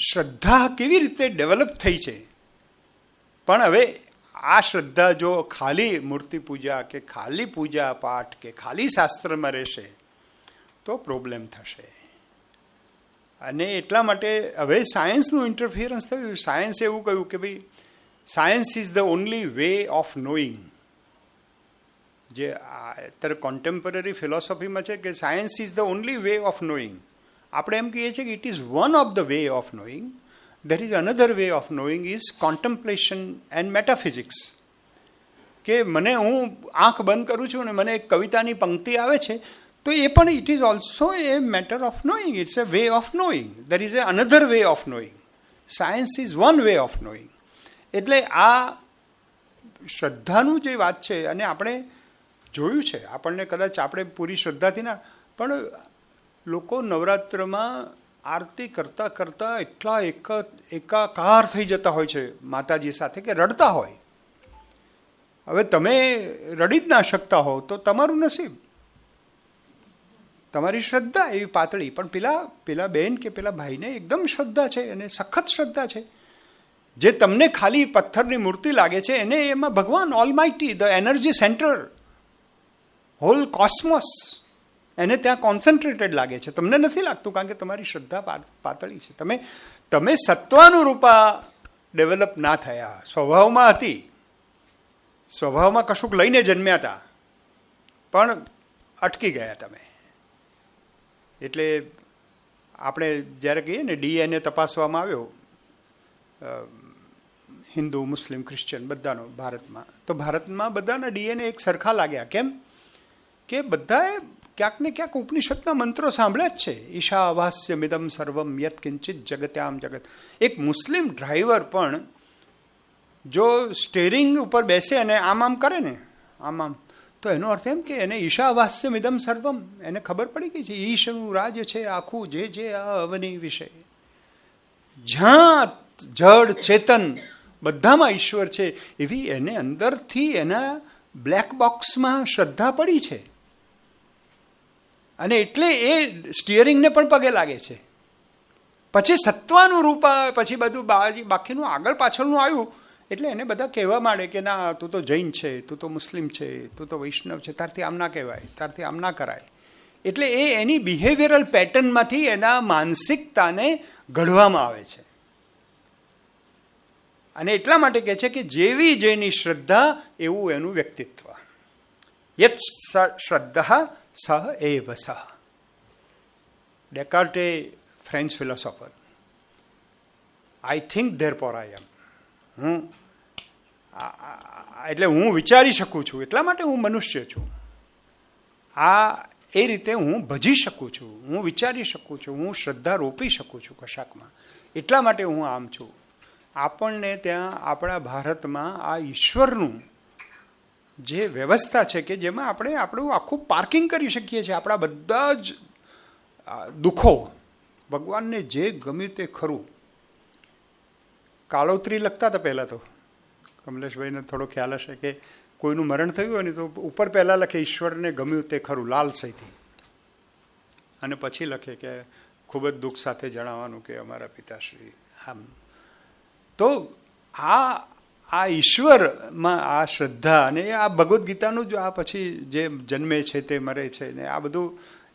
Speaker 2: શ્રદ્ધા કેવી રીતે ડેવલપ થઈ છે. પણ હવે આ શ્રદ્ધા જો ખાલી મૂર્તિ પૂજા કે ખાલી પૂજા પાઠ કે ખાલી શાસ્ત્રમાં રહેશે તો પ્રોબ્લેમ થશે. અને એટલા માટે હવે સાયન્સનું ઇન્ટરફિયરન્સ થયું. સાયન્સે એવું કહ્યું કે ભાઈ science is the only way of knowing. જે અત્યારે કોન્ટેમ્પરરી ફિલોસોફીમાં છે કે science is the only way of knowing. આપણે એમ કહીએ છીએ કે it is one of the way of knowing. There is another way of knowing is contemplation and metaphysics. કે મને હું આંખ બંધ કરું છું અને મને એક કવિતાની પંક્તિ આવે છે તો એ પણ it is also a matter of knowing. It's a way of knowing. There is a another way of knowing. Science is one way of knowing. એટલે આ શ્રદ્ધાનું જે વાત છે, અને આપણે જોયું છે, આપણને કદાચ આપણે પૂરી શ્રદ્ધાથી ના, પણ લોકો નવરાત્રમાં આરતી કરતાં કરતાં એટલા એકાકાર થઈ જતા હોય છે માતાજી સાથે કે રડતા હોય. હવે તમે રડી જ ના શકતા હો તો તમારું નસીબ, તમારી શ્રદ્ધા એવી પાતળી. પણ પેલા બહેન કે પેલા ભાઈને એકદમ શ્રદ્ધા છે, અને સખત શ્રદ્ધા છે. જે તમને ખાલી પથ્થરની મૂર્તિ લાગે છે એને એમાં ભગવાન almighty, the energy centre, whole cosmos, એને ત્યાં કોન્સન્ટ્રેટેડ લાગે છે. તમને નથી લાગતું કારણ કે તમારી શ્રદ્ધા પાતળી છે. તમે સત્વાનુરૂપા ડેવલપ ના થયા. સ્વભાવમાં હતી, સ્વભાવમાં કશુંક લઈને જન્મ્યા હતા, પણ અટકી ગયા તમે. એટલે આપણે જ્યારે કહીએ ને DNA તપાસવામાં આવ્યો હિન્દુ, મુસ્લિમ, ક્રિશ્ચિયન બધાનો ભારતમાં, તો ભારતમાં બધાના DNA એક સરખા લાગ્યા. કેમ કે બધાએ ક્યાંક ને ક્યાંક ઉપનિષદના મંત્રો સાંભળ્યા જ છે. ઈશાવાસ્ય મિદમ સર્વમ યત કિંચિત જગત્યામ જગત. એક મુસ્લિમ ડ્રાઈવર પણ જો સ્ટેરિંગ ઉપર બેસે અને આમ કરે ને, આમ, તો એનો અર્થ એમ કે એને ઈશાવાસ્ય મિદમ સર્વમ, એને ખબર પડી ગઈ છે ઈશનું રાજ છે આખું, જે આ અવની વિષય. જ્યાં જડ ચેતન બધામાં ઈશ્વર છે, એવી એને અંદરથી એના બ્લેક બોક્સમાં શ્રદ્ધા પડી છે. અને એટલે એ સ્ટિયરિંગને પણ પગે લાગે છે. પછી સત્વાનું રૂપ, પછી બધું બાકીનું આગળ પાછળનું આવ્યું એટલે એને બધા કહેવા માંડે કે ના, તું તો જૈન છે, તું તો મુસ્લિમ છે, તું તો વૈષ્ણવ છે, તારથી આમ ના કહેવાય, તારથી આમ ના કરાય. એટલે એ એની બિહેવિયરલ પેટર્નમાંથી એના માનસિકતાને ઘડવામાં આવે છે. અને એટલા માટે કહે છે કે જેવી જેની શ્રદ્ધા એવું એનું વ્યક્તિત્વ. યત શ્રદ્ધા સહ એવ સહ. Descartes, French philosopher. I think therefore I am. એટલે હું વિચારી શકું છું, એટલા માટે હું મનુષ્ય છું. એ રીતે હું ભજી શકું છું, હું વિચારી શકું છું, હું શ્રદ્ધા રોપી શકું છું કશાકમાં, એટલા માટે હું આમ છું. આપણને ત્યાં આપણા ભારતમાં આ ઈશ્વરનું જે વ્યવસ્થા છે કે જેમાં આપણે આપણું આખું પાર્કિંગ કરી શકીએ છીએ. આપણા બધા જ દુઃખો ભગવાનને જે ગમ્યું તે ખરું. કાળોતરી લખતા હતા પહેલાં તો, કમલેશભાઈને થોડો ખ્યાલ હશે કે કોઈનું મરણ થયું હોય ને તો ઉપર પહેલાં લખે ઈશ્વરને ગમ્યું તે ખરું લાલ સહીથી, અને પછી લખે કે ખૂબ જ દુઃખ સાથે જણાવવાનું કે અમારા પિતાશ્રી આમ. તો આ ઈશ્વરમાં આ શ્રદ્ધા અને આ ભગવદ્ ગીતાનું જ આ પછી જે જન્મે છે તે મરે છે ને આ બધું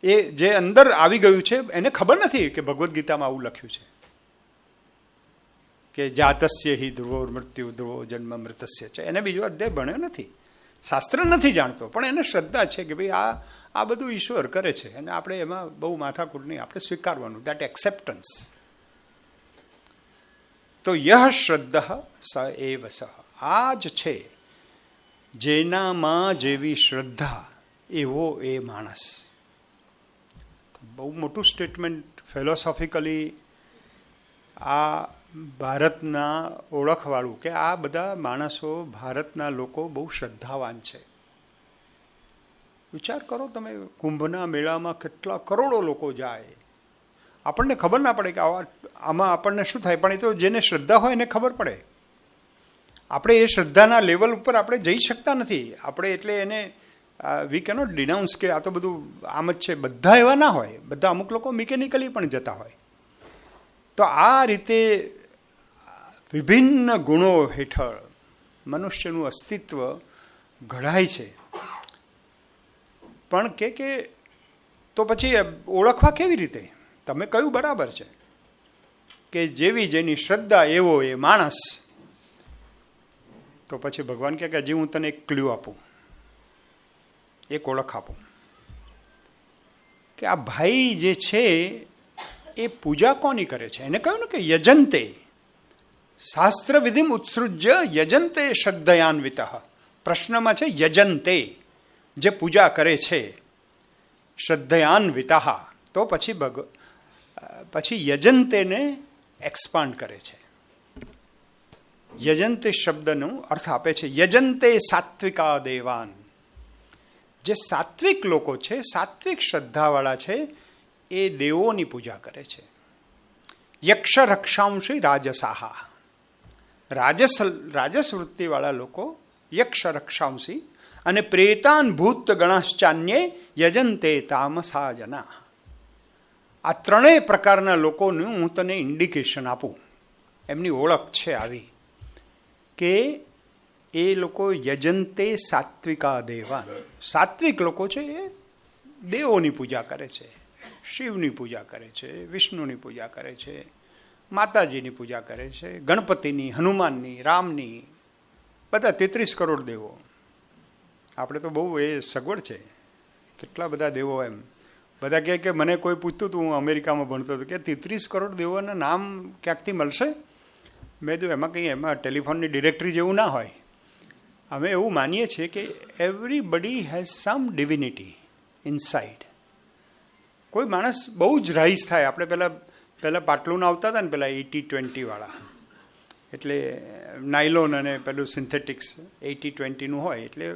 Speaker 2: એ જે અંદર આવી ગયું છે એને ખબર નથી કે ભગવદ્ ગીતામાં આવું લખ્યું છે કે જાતસ્ય હિ ધ્રુવો મૃત્યુ ધ્રુવો જન્મ મૃતસ્ય છે. એને બીજો અધ્યાય ભણ્યો નથી, શાસ્ત્ર નથી જાણતો, પણ એને શ્રદ્ધા છે કે ભાઈ આ બધું ઈશ્વર કરે છે અને આપણે એમાં બહુ માથાકૂટ નહીં, આપણે સ્વીકારવાનું, દેટ એક્સેપ્ટન્સ. તો યહ શ્રદ્ધા સ એવ સહ. આ જ છે જેનામાં જેવી શ્રદ્ધા એવો એ માણસ. બહુ મોટું સ્ટેટમેન્ટ ફિલોસોફિકલી આ ભારતના ઓળખવાળું કે આ બધા માણસો, ભારતના લોકો બહુ શ્રદ્ધાવાન છે. વિચાર કરો તમે, કુંભના મેળામાં કેટલા કરોડો લોકો જાય, આપણને ખબર ના પડે કે આમાં આપણને શું થાય, પણ એ તો જેને શ્રદ્ધા હોય એને ખબર પડે. આપણે એ શ્રદ્ધાના લેવલ ઉપર આપણે જઈ શકતા નથી. આપણે એટલે એને વી કેનોટ ડિનાઉન્સ કે આ તો બધું આમ જ છે. બધા એવા ના હોય, બધા અમુક લોકો મિકેનિકલી પણ જતા હોય. તો આ રીતે વિભિન્ન ગુણો હેઠળ મનુષ્યનું અસ્તિત્વ ઘડાય છે. પણ કે તો પછી ઓળખવા કેવી રીતે? તમે કહ્યું બરાબર છે કે જેવી જેની શ્રદ્ધા એવો એ માણસ. તો પછી ભગવાન કહે કે હજી હું તને એક ક્લ્યુ આપું. એક ઓળખ આપું કે આ ભાઈ જે છે એ પૂજા કોની કરે છે? એને કહ્યું ને કે યજંતે, શાસ્ત્ર વિધિમ ઉત્સૃજ્ય યજંતે શ્રદ્ધયાન્વિત. પ્રશ્નમાં છે યજંતે, જે પૂજા કરે છે, શ્રદ્ધયાન્વિત. તો પછી યજંતેને એક્સપાન્ડ કરે છે. યજંતે શબ્દનો અર્થ આપે છે યજંતે સાત્વિકા દેવાન. જે સાત્વિક લોકો છે, સાત્વિક શ્રદ્ધાવાળા છે, એ દેવોની પૂજા કરે છે. યક્ષ રક્ષાંશી રાજસાહા. રાજસ વૃત્તિવાળા લોકો યક્ષ રક્ષાંશી અને પ્રેતાન ભૂત ગણાશ્ચાન્યે યજંતે તામસા જના. આ ત્રણેય પ્રકારના લોકોનું હું તને ઇન્ડિકેશન આપું, એમની ઓળખ છે આવી કે એ લોકો યજંતે સાત્વિકા દેવાન. સાત્વિક લોકો છે એ દેવોની પૂજા કરે છે, શિવની પૂજા કરે છે, વિષ્ણુની પૂજા કરે છે, માતાજીની પૂજા કરે છે, ગણપતિની, હનુમાનની, રામની, બધા 33 કરોડ દેવો. આપણે તો બહુ એ સગવડ છે, કેટલા બધા દેવો. એમ બધા કહે કે મને કોઈ પૂછતું હતું, હું અમેરિકામાં ભણતો હતો, કે 33 કરોડ દેવોના નામ ક્યાંકથી મળશે? મેં કીધું એમાં કંઈ એમાં ટેલિફોનની ડિરેક્ટરી જેવું ના હોય. અમે એવું માનીએ છીએ કે everybody has some divinity inside. કોઈ માણસ બહુ જ રાઈસ થાય. આપણે પહેલાં પાટલું આવતા હતા ને, પેલા 80-20 વાળા, એટલે નાયલોન અને પેલું સિન્થેટિક્સ 80-20નું હોય, એટલે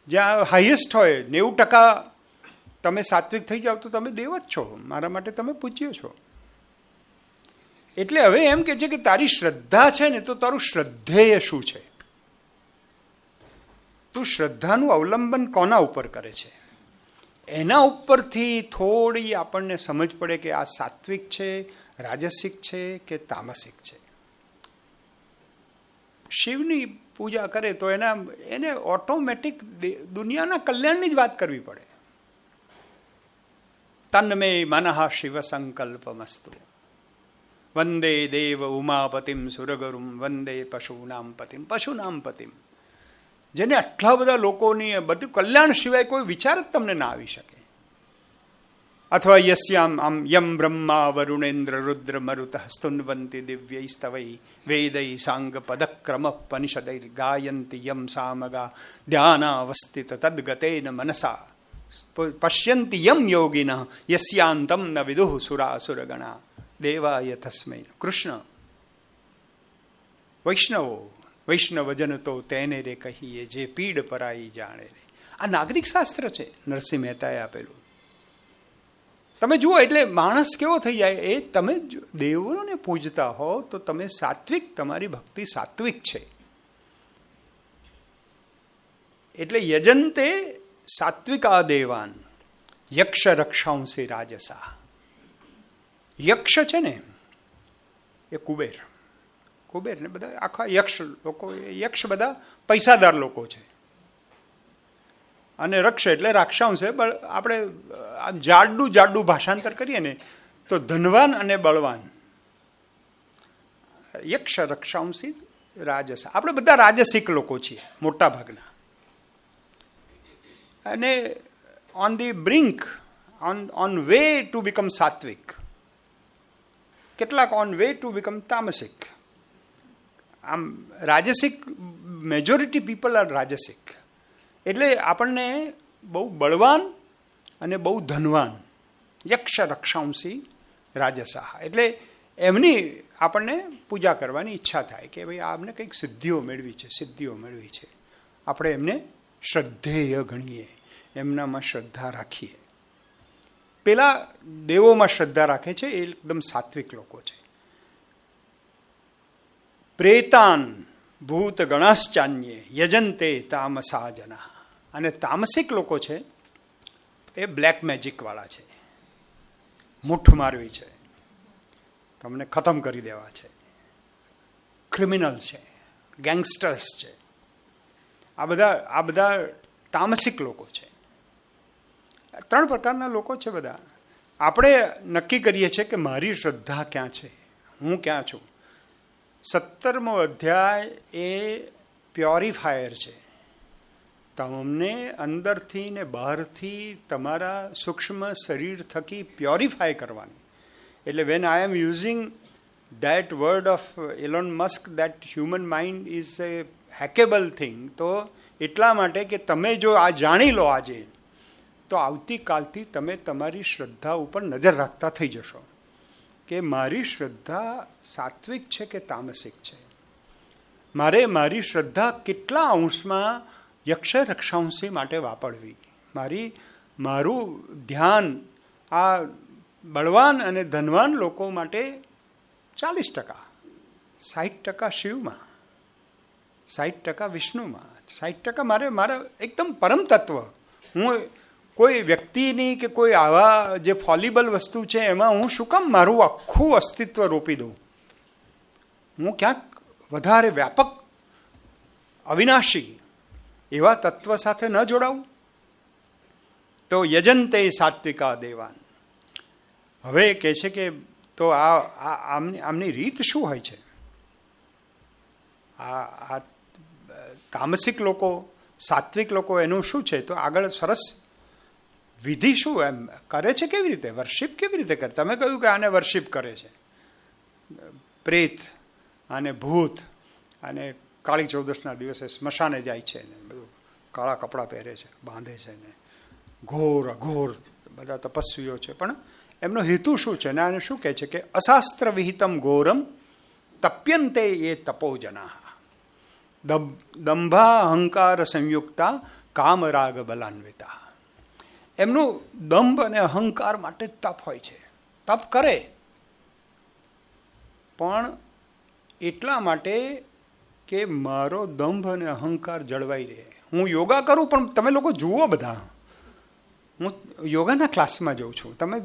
Speaker 2: જ્યાં હાઈએસ્ટ હોય 90% તમે સાત્વિક થઈ જાઓ તો તમે દેવ જ છો, મારા માટે તમે પૂજ્ય છો. એટલે હવે એમ કે છે કે તારી શ્રદ્ધા છે ને, તો તારું શ્રદ્ધેય શું છે? તું શ્રદ્ધાનું અવલંબન કોના ઉપર કરે છે? એના ઉપરથી થોડી આપણને સમજ પડે કે આ સાત્વિક છે, રાજસિક છે કે તામસિક છે. શિવની પૂજા કરે તો એને ઓટોમેટિક દુનિયાના કલ્યાણની જ વાત કરવી પડે. તન્મે મનઃ શિવ સંકલ્પમસ્તુ, વંદે દેવ ઉમાપતિમ સુરગુરુમ, વંદે પશુનામ પતિમ. પશુનામ પતિમ, જેને આટલા બધા લોકોની બધું કલ્યાણ સિવાય કોઈ વિચાર જ તમને ના આવી શકે. અથવા યસ્યામ આમ યમ બ્રહ્મા વરુણેન્દ્ર રુદ્ર મરુત સ્તુન્વંતિ દિવ્યૈ સ્તવૈ વેદૈ સાંગ પદક્રમ પનિષદૈ ગાયંતિ યમ સામગા ધ્યાનાવસ્થિત તદ્ગતેન મનસા પશ્યંતિ યમ યોગિન યસ્યાંતમ ન વિદુઃ સુરાસુરગણા દેવાય તસ્મૈ. કૃષ્ણ વૈષ્ણવજન તો તેને રે કહીએ, જે પીડ પરાઈ જાણે રે. આ નાગરિક શાસ્ત્ર છે, નરસિંહ મહેતાએ આપેલું. તમે જુઓ, એટલે માણસ કેવો થઈ જાય, એ તમે દેવોને પૂજતા હો તો તમે સાત્વિક, તમારી ભક્તિ સાત્વિક છે. એટલે યજંતે સાત્વિકા દેવાન યક્ષ રક્ષાંસી રાજસા. યક્ષ છે ને એ કુબેર ને બધા આખા યક્ષ લોકો, યક્ષ બધા પૈસાદાર લોકો છે. અને રક્ષ એટલે રાક્ષાંશ. આપણે આમ જાડું ભાષાંતર કરીએ ને તો ધનવાન અને બળવાન. યક્ષ રક્ષાંશી રાજસ. આપણે બધા રાજસિક લોકો છીએ મોટા ભાગના. અને on the brink, on way to become sattvik. કેટલાક on way to become tamasik. આમ રાજસિક, મેજોરિટી પીપલ આર રાજસિક. એટલે આપણને બહુ બળવાન અને બહુ ધનવાન, યક્ષ રક્ષાંશી રાજસાહ. એટલે એમની આપણને પૂજા કરવાની ઈચ્છા થાય કે ભાઈ આમને કંઈક સિદ્ધિઓ મેળવી છે. આપણે એમને શ્રદ્ધેય ગણીએ, એમનામાં શ્રદ્ધા રાખીએ. પેલા દેવોમાં શ્રદ્ધા રાખે છે એ એકદમ સાત્વિક લોકો છે. પ્રેતાન ભૂત ગણાશ્ચાન્યે યજંતે તામસા જના. અને તામસિક લોકો છે એ બ્લેક મેજિક વાળા છે, મુઠ્ઠ મારવી છે, તમને ખતમ કરી દેવા છે, ક્રિમિનલ છે, ગેંગસ્ટર્સ છે. આ બધા તામસિક લોકો છે. 3 પ્રકારના લોકો છે બધા. આપણે નક્કી કરીએ છીએ કે મારી શ્રદ્ધા ક્યાં છે, હું ક્યાં છું. 17મો અધ્યાય એ પ્યોરિફાયર છે. તમને અંદરથી ને બહારથી તમારા સૂક્ષ્મ શરીર થકી પ્યોરિફાય કરવાની. એટલે when I am using that word of Elon Musk that human mind is a hackable thing, તો એટલા માટે કે તમે જો આ જાણી લો આજે, તો આવતીકાલથી તમે તમારી શ્રદ્ધા ઉપર નજર રાખતા થઈ જશો કે મારી શ્રદ્ધા સાત્વિક છે કે તામસિક છે, મારે મારી શ્રદ્ધા કેટલા અંશમાં યક્ષ રક્ષાંશી માટે વાપરવી, મારું ધ્યાન આ બળવાન અને ધનવાન લોકો માટે 40%, 60% શિવમાં, 60% વિષ્ણુમાં, 60% મારા એકદમ પરમ તત્વ. હું કોઈ વ્યક્તિની કે કોઈ આવા જે ફોલિબલ વસ્તુ છે એમાં હું શું કામ મારું આખું અસ્તિત્વ રોપી દઉં? હું ક્યાંક વધારે વ્યાપક અવિનાશી એવા તત્વ સાથે ન જોડાવું? તો યજંતે સાત્વિકા દેવાન. હવે કહે છે કે તો આમની રીત શું હોય છે? આ તામસિક લોકો, સાત્વિક લોકો, એનું શું છે? તો આગળ સરસ વિધિ શું એમ કરે છે, કેવી રીતે વર્શિપ કેવી રીતે કરે? તમે કહ્યું કે આને વર્શિપ કરે છે, પ્રેત અને ભૂત, અને કાળી ચૌદસના દિવસે સ્મશાને જાય છે ને બધું કાળા કપડાં પહેરે છે, બાંધે છે ને ઘોર અઘોર બધા તપસ્વીઓ છે. પણ એમનો હેતુ શું છે? અને શું કહે છે કે અશાસ્ત્ર વિહિતમ ઘોરમ તપ્યંતે એ તપોજના દંભા અહંકાર સંયુક્તા કામરાગ બલાન્વિતા. એમનું દંભ અને અહંકાર માટે તપ હોય છે. તપ કરે પણ એટલા માટે કે મારો દંભ અને અહંકાર જળવાઈ રહે. હું યોગા કરું પણ તમે લોકો જુઓ બધા, હું યોગાના ક્લાસમાં જાઉં છું, તમે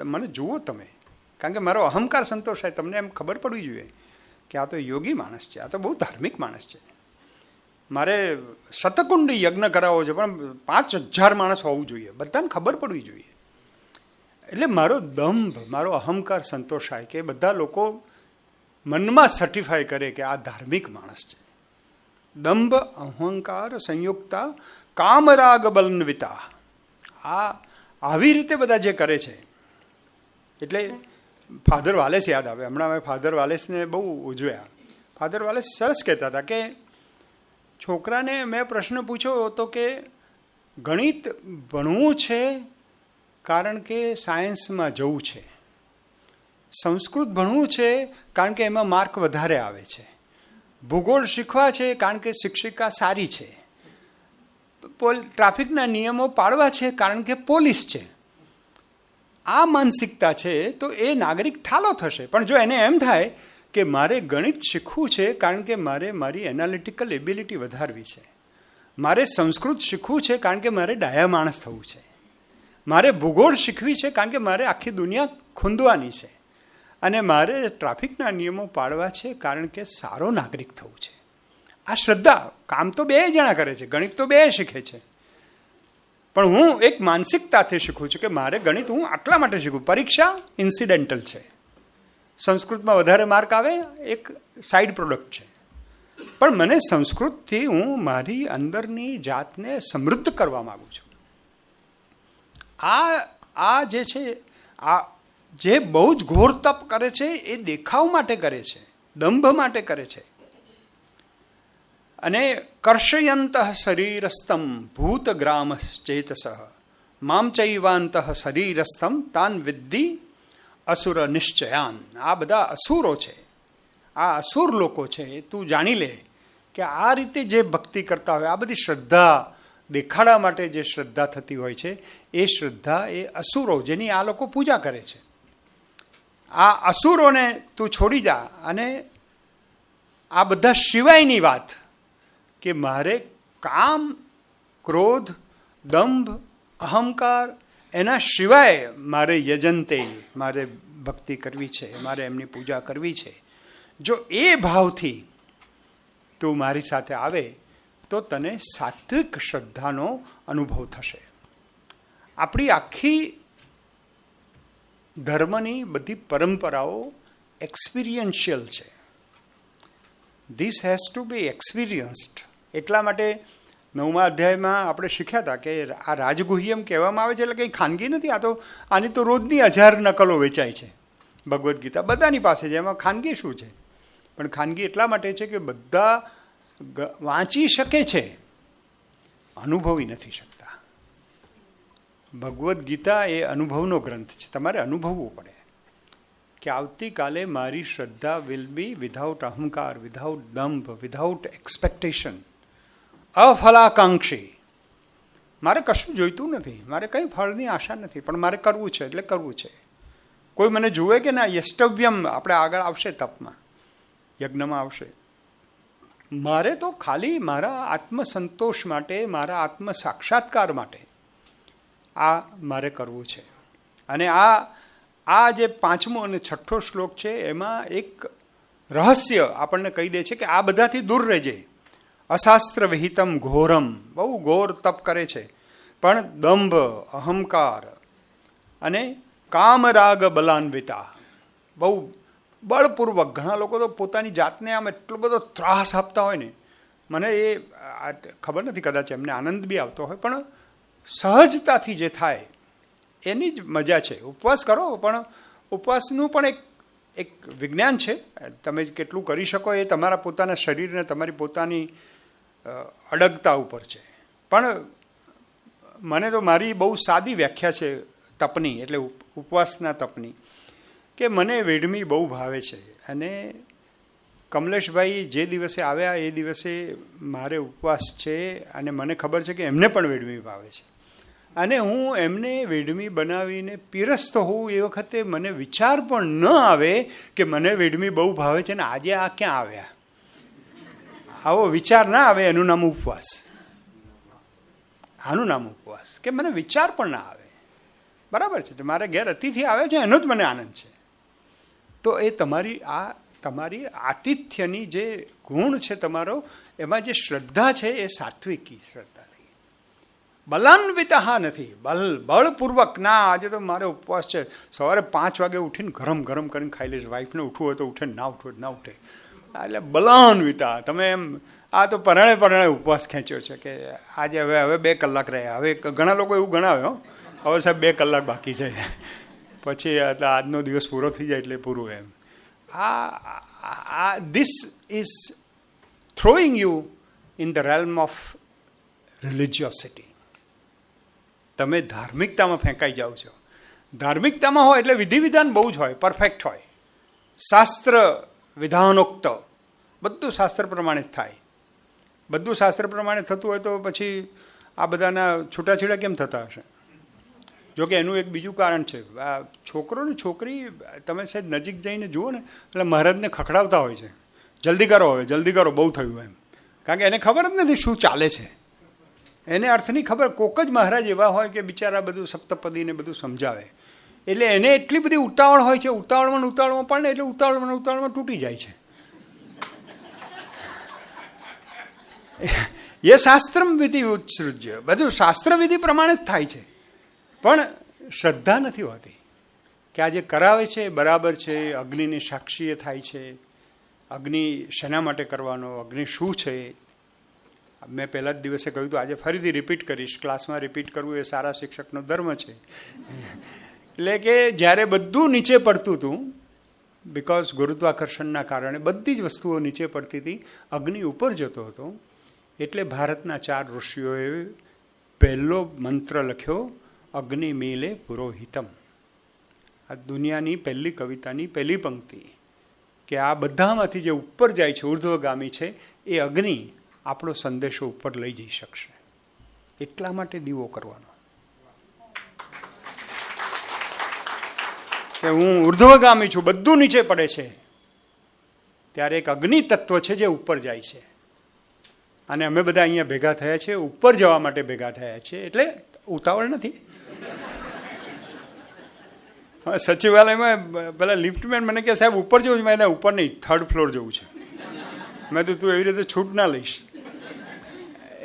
Speaker 2: મને જુઓ તમે, કારણ કે મારો અહંકાર સંતોષાય, તમને એમ ખબર પડવી જોઈએ કે આ તો યોગી માણસ છે, આ તો બહુ ધાર્મિક માણસ છે. મારે શતકુંડી યજ્ઞ કરાવવો છે પણ 5000 માણસ હોવું જોઈએ, બધાને ખબર પડવી જોઈએ. એટલે મારો દંભ, મારો અહંકાર સંતોષાય કે બધા લોકો મનમાં સર્ટિફાય કરે કે આ ધાર્મિક માણસ છે. દંભ અહંકાર સંયુક્તા કામરાગ બલન્વિતા. આવી રીતે બધા જે કરે છે. એટલે ફાધર વાલેસ યાદ આવે. હમણાં મેં ફાધર વાલેસને બહુ ઉજવ્યા. ફાધર વાલેસ સરસ કહેતા હતા કે છોકરાને મેં પ્રશ્ન પૂછ્યો હતો કે ગણિત ભણવું છે કારણ કે સાયન્સમાં જવું છે, સંસ્કૃત ભણવું છે કારણ કે એમાં માર્ક વધારે આવે છે, ભૂગોળ શીખવા છે કારણ કે શિક્ષિકા સારી છે, ટ્રાફિકના નિયમો પાળવા છે કારણ કે પોલીસ છે. આ માનસિકતા છે તો એ નાગરિક ઠાલો થશે. પણ જો એને એમ થાય કે મારે ગણિત શીખવું છે કારણ કે મારે મારી એનાલિટિકલ એબિલિટી વધારવી છે, મારે સંસ્કૃત શીખવું છે કારણ કે મારે ડાયા માણસ થવું છે, મારે ભૂગોળ શીખવી છે કારણ કે મારે આખી દુનિયા ખૂંદવાની છે, અને મારે ટ્રાફિકના નિયમો પાળવા છે કારણ કે સારો નાગરિક થવું છે. આ શ્રદ્ધા, કામ તો બે જણા કરે છે, ગણિત તો બે શીખે છે, પણ હું એક માનસિકતાથી શીખું છું કે મારે ગણિત હું આટલા માટે શીખું. પરીક્ષા ઇન્સિડેન્ટલ છે, સંસ્કૃતમાં વધારે માર્ક આવે એક સાઈડ પ્રોડક્ટ છે, પણ મને સંસ્કૃતથી હું મારી અંદરની જાતને સમૃદ્ધ કરવા માગું છું. આ જે છે, આ જે બહુ જ ઘોર તપ કરે છે એ દેખાવ માટે કરે છે, દંભ માટે કરે છે. અને કર્ષયંત શરીરસ્થમ ભૂતગ્રામ ચેતસ મામ ચૈવાંત શરીરસ્થમ તાન વિદ્ધિ અસુર નિશ્ચયાન. આ બધા અસુરો છે, આ અસુર લોકો છે. તું જાણી લે કે આ રીતે જે ભક્તિ કરતા હોય, આ બધી શ્રદ્ધા દેખાડા માટે જે શ્રદ્ધા થતી હોય છે, એ શ્રદ્ધા એ અસુરો જેની આ લોકો પૂજા કરે છે, આ અસુરોને તું છોડી જા. અને આ બધા સિવાયની વાત કે મારે કામ, ક્રોધ, દંભ, અહંકાર એના સિવાય મારે યજંતે, મારે ભક્તિ કરવી છે, મારે એમની પૂજા કરવી છે. જો એ ભાવથી તું મારી સાથે આવે તો તને સાત્વિક શ્રદ્ધાનો અનુભવ થશે. આપણી આખી ધર્મની બધી પરંપરાઓ એક્સપિરિયન્શિયલ છે. This has to be experienced. એટલા માટે 9મા અધ્યાયમાં આપણે શીખ્યા હતા કે આ રાજગુહ્યમ કહેવામાં આવે છે એટલે કંઈ ખાનગી નથી. આની તો રોજની 1000 નકલો વેચાય છે ભગવદ્ ગીતા, બધાની પાસે છે. એમાં ખાનગી શું છે? પણ ખાનગી એટલા માટે છે કે બધા વાંચી શકે છે, અનુભવી નથી શકતા. ભગવદ્ ગીતા એ અનુભવનો ગ્રંથ છે. તમારે અનુભવવું પડે કે આવતીકાલે મારી શ્રદ્ધા વિલ બી વિધાઉટ અહંકાર, વિધાઉટ દંભ, વિધાઉટ એક્સપેક્ટેશન, અફલાકાંક્ષી. મારે કશું જોઈતું નથી, મારે કંઈ ફળની આશા નથી, પણ મારે કરવું છે એટલે કરવું છે. કોઈ મને જુએ કે ના, યષ્ટવ્યમ આપણે આગળ આવશે, તપમાં યજ્ઞમાં આવશે. મારે તો ખાલી મારા આત્મસંતોષ માટે, મારા આત્મ સાક્ષાત્કાર માટે આ મારે કરવું છે. અને આ જે 5મો અને 6ઠ્ઠો શ્લોક છે એમાં એક રહસ્ય આપણને કહી દે છે કે આ બધાથી દૂર રહેજે. અશાસ્ત્ર વિહિતમ ઘોરમ, બહુ ઘોર તપ કરે છે, પણ દંભ, અહંકાર અને કામરાગ બલાન્વિતા, બહુ બળપૂર્વક. ઘણા લોકો તો પોતાની જાતને આમ એટલો બધો ત્રાસ આપતા હોય ને, મને એ ખબર નથી, કદાચ એમને આનંદ બી આવતો હોય, પણ સહજતાથી જે થાય એની જ મજા છે. ઉપવાસ કરો, પણ ઉપવાસનું પણ એક વિજ્ઞાન છે. તમે કેટલું કરી શકો એ તમારા પોતાના શરીરને, તમારી પોતાની અડગતા ઉપર છે. પણ મને તો મારી બહુ સાદી વ્યાખ્યા છે તપની, એટલે ઉપવાસના તપની, કે મને વેડમી બહુ ભાવે છે. અને કમલેશભાઈ જે દિવસે આવ્યા એ દિવસે મારે ઉપવાસ છે, અને મને ખબર છે કે એમને પણ વેડમી ભાવે છે. અને હું એમને વેડમી બનાવીને પીરસતો હોઉં એ વખતે મને વિચાર પણ ન આવે કે મને વેડમી બહુ ભાવે છે ને આજે આ ક્યાં આવ્યા. આવો વિચાર ના આવે, એનું નામ ઉપવાસ. આનું નામ ઉપવાસ, કે મને વિચાર પણ ના આવે. બરાબર છે, મારે ઘેર અતિથિ આવે છે એનો જ મને આનંદ છે. તો એ તમારી આતિથ્યની જે ગુણ છે તમારો, એમાં જે શ્રદ્ધા છે એ સાત્વિકી શ્રદ્ધા થઈ. બલાન્વિતા નથી, બળપૂર્વક ના આજે તો મારે ઉપવાસ છે, સવારે 5 વાગે ઉઠીને ગરમ ગરમ કરીને ખાઈ લઈશ, વાઈફને ઉઠવું હોય તો ઉઠે, ના ઉઠવું હોય ના ઉઠે. એટલે બલાન્વિતા. તમે એમ આ તો પરણે ઉપવાસ ખેંચ્યો છે કે આજે હવે 2 કલાક રહ્યા. હવે ઘણા લોકો એવું ગણાવે, હવે સાહેબ 2 કલાક બાકી છે, પછી આજનો દિવસ પૂરો થઈ જાય એટલે પૂરું. એમ this is throwing you in the realm of religiosity. તમે ધાર્મિકતામાં ફેંકાઈ જાઓ છો. ધાર્મિકતામાં હોય એટલે વિધિ વિધાન બહુ જ હોય, પરફેક્ટ હોય, શાસ્ત્ર વિધાનોક્ત, બધું શાસ્ત્ર પ્રમાણે જ થાય. બધું શાસ્ત્ર પ્રમાણે થતું હોય તો પછી આ બધાના છૂટાછેડા કેમ થતા હશે? જોકે એનું એક બીજું કારણ છે. આ છોકરો ને છોકરી તમે સાહેબ નજીક જઈને જુઓ ને એટલે મહારાજને ખખડાવતા હોય છે, જલ્દી કરો, હવે જલ્દી કરો, બહુ થયું એમ. કારણ કે એને ખબર જ નથી શું ચાલે છે, એને અર્થની ખબર. કોક જ મહારાજ એવા હોય કે બિચારા બધું સપ્તપદીને બધું સમજાવે, એટલે એને એટલી બધી ઉતાવળ હોય છે, ઉતાવળમાં પડે એટલે ઉતાવળમાં તૂટી જાય છે. એ શાસ્ત્રમ વિધિ ઉત્સૃજ્ય, બધું શાસ્ત્ર વિધિ પ્રમાણે જ થાય છે. પણ શ્રદ્ધા નથી હોતી કે આ જે કરાવે છે બરાબર છે, અગ્નિની સાક્ષીએ થાય છે. અગ્નિ શેના માટે કરવાનો, અગ્નિ શું છે? મેં પહેલા જ દિવસે કહ્યું હતું, આજે ફરીથી રિપીટ કરીશ. ક્લાસમાં રિપીટ કરવું એ સારા શિક્ષકનો ધર્મ છે. એટલે કે જ્યારે બધું નીચે પડતું હતું, બિકોઝ ગુરુત્વાકર્ષણના કારણે બધી જ વસ્તુઓ નીચે પડતી હતી, અગ્નિ ઉપર જતો હતો. એટલે ભારતના 4 ઋષિઓએ પહેલો મંત્ર લખ્યો, અગ્નિ મીલે પુરોહિતમ. આ દુનિયાની પહેલી કવિતાની પહેલી પંક્તિ, કે આ બધામાંથી જે ઉપર જાય છે, ઉર્ધ્વગામી છે, એ અગ્નિ આપણો સંદેશો ઉપર લઈ જઈ શકશે. એટલા માટે દીવો કરવાનો કે હું ઉર્ધ્વગામી છું, બધું નીચે પડે છે, ત્યારે એક અગ્નિ તત્વ છે જે ઉપર જાય છે. અને અમે બધા અહીંયા ભેગા થયા છે, ઉપર જવા માટે ભેગા થયા છે. એટલે ઉતાવળ નથી. સચિવાલયમાં પેલા લિફ્ટમેન મને કહે, સાહેબ ઉપર જવું છે. મેં ઉપર નહીં, 3rd ફ્લોર જવું છે. મેં તો તું એવી રીતે છૂટ ના લઈશ.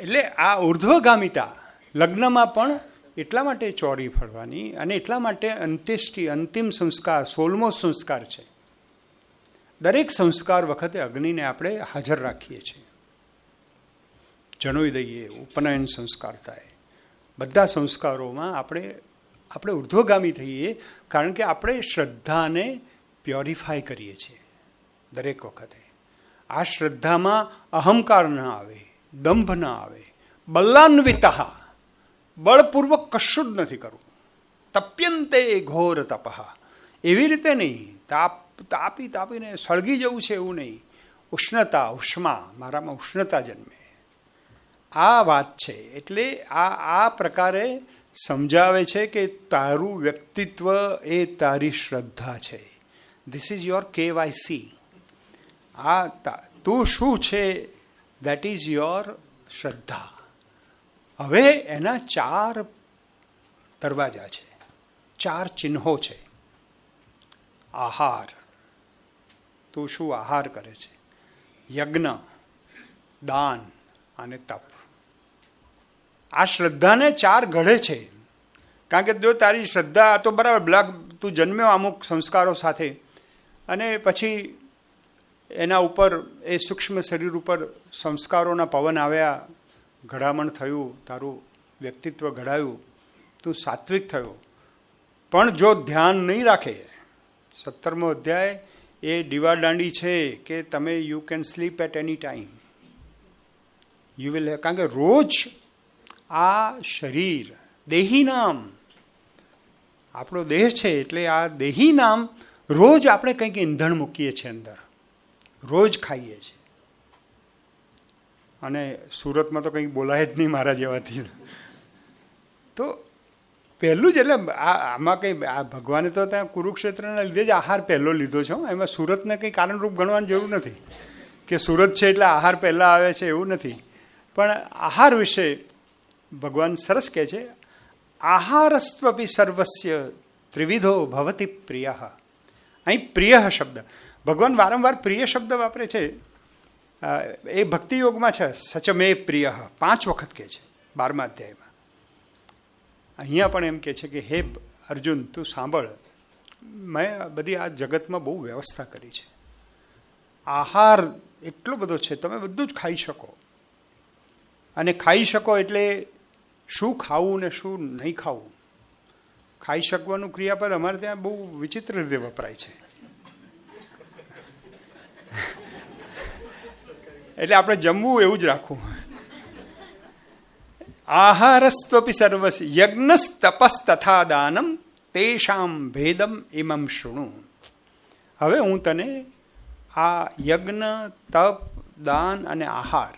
Speaker 2: એટલે આ ઉર્ધ્વગામિતા લગ્નમાં પણ એટલા માટે ચોરી ફળવાની, અને એટલા માટે અંત્યેષ્ટિ, અંતિમ સંસ્કાર, 16મો સંસ્કાર છે. દરેક સંસ્કાર વખતે અગ્નિને આપણે હાજર રાખીએ છીએ. જનોઈ દઈએ, ઉપનયન સંસ્કાર થાય, બધા સંસ્કારોમાં આપણે ઉર્ધ્વગામી થઈએ, કારણ કે આપણે શ્રદ્ધાને પ્યોરિફાય કરીએ છીએ દરેક વખતે. આ શ્રદ્ધામાં અહંકાર ન આવે, દંભ ન આવે, બલાન્વિતા, બળપૂર્વક કશું જ નથી કરવું. તપ્યંતે ઘોર તપઃ, એવી રીતે નહીં તાપીને સળગી જવું છે એવું નહીં. ઉષ્ણતા, ઉષ્મા, મારામાં ઉષ્ણતા જન્મે, આ વાત છે. એટલે આ પ્રકારે સમજાવે છે કે તારું વ્યક્તિત્વ એ તારી શ્રદ્ધા છે. This is your KYC. તું શું છે, દેટ ઇઝ યોર શ્રદ્ધા. હવે એના 4 દરવાજા છે, 4 ચિહ્નો છે. આહાર, તું શું આહાર કરે છે, યજ્ઞ, દાન અને તપ. આ શ્રદ્ધાને 4 ઘડે છે. કારણ કે જો તારી શ્રદ્ધા તો બરાબર, તું જન્મ્યો અમુક સંસ્કારો સાથે, અને પછી એના ઉપર એ સૂક્ષ્મ શરીર ઉપર સંસ્કારોના પવન આવ્યા, ઘડામણ થયું, તારું વ્યક્તિત્વ ઘડાયું, તું સાત્વિક થયો. પણ જો ધ્યાન નહીં રાખે, 17મો અધ્યાય એ દીવાદાંડી છે કે તમે you can sleep at any time, you will, કારણ કે રોજ આ શરીર, દેહી નામ, આપણો દેહ છે, એટલે આ દેહી નામ રોજ આપણે કંઈક ઈંધણ મૂકીએ છીએ અંદર, રોજ ખાઈએ છીએ. અને સુરતમાં તો કંઈક બોલાય જ નહીં મારા જેવાથી. તો પહેલું જ, એટલે આમાં કંઈ આ ભગવાને તો ત્યાં કુરુક્ષેત્રના લીધે જ આહાર પહેલો લીધો છે. એમાં સુરતને કંઈ કારણરૂપ ગણવાની જરૂર નથી કે સુરત છે એટલે આહાર પહેલાં આવે છે, એવું નથી. પણ આહાર વિશે ભગવાન સરસ કહે છે, આહારસ્ત્વપી સર્વસ્ય ત્રિવિધો ભવતિ પ્રિય. અહીં પ્રિય શબ્દ, ભગવાન વારંવાર પ્રિય શબ્દ વાપરે છે. એ ભક્તિ યોગમાં છે, સચમે પ્રિય 5 વખત કહે છે 12મા અધ્યાયમાં. અહીંયા પણ એમ કહે છે કે હે અર્જુન, તું સાંભળ, મેં બધી આ જગતમાં બહુ વ્યવસ્થા કરી છે. આહાર એટલો બધો છે, તમે બધું જ ખાઈ શકો. અને ખાઈ શકો એટલે શું ખાવું ને શું નહીં ખાવું. ખાઈ શકવાનું ક્રિયાપદ અમારે ત્યાં બહુ વિચિત્ર રીતે વપરાય છે. એટલે આપણે જમવું એવું જ રાખવું. આહારસ્ત્વપી સર્વસ્ય યજ્ઞસ્તપસ તથા દાનમ તેષામ ભેદમ ઇમમ શૃણુ. હવે હું તને આ યજ્ઞ, તપ, દાન અને આહાર,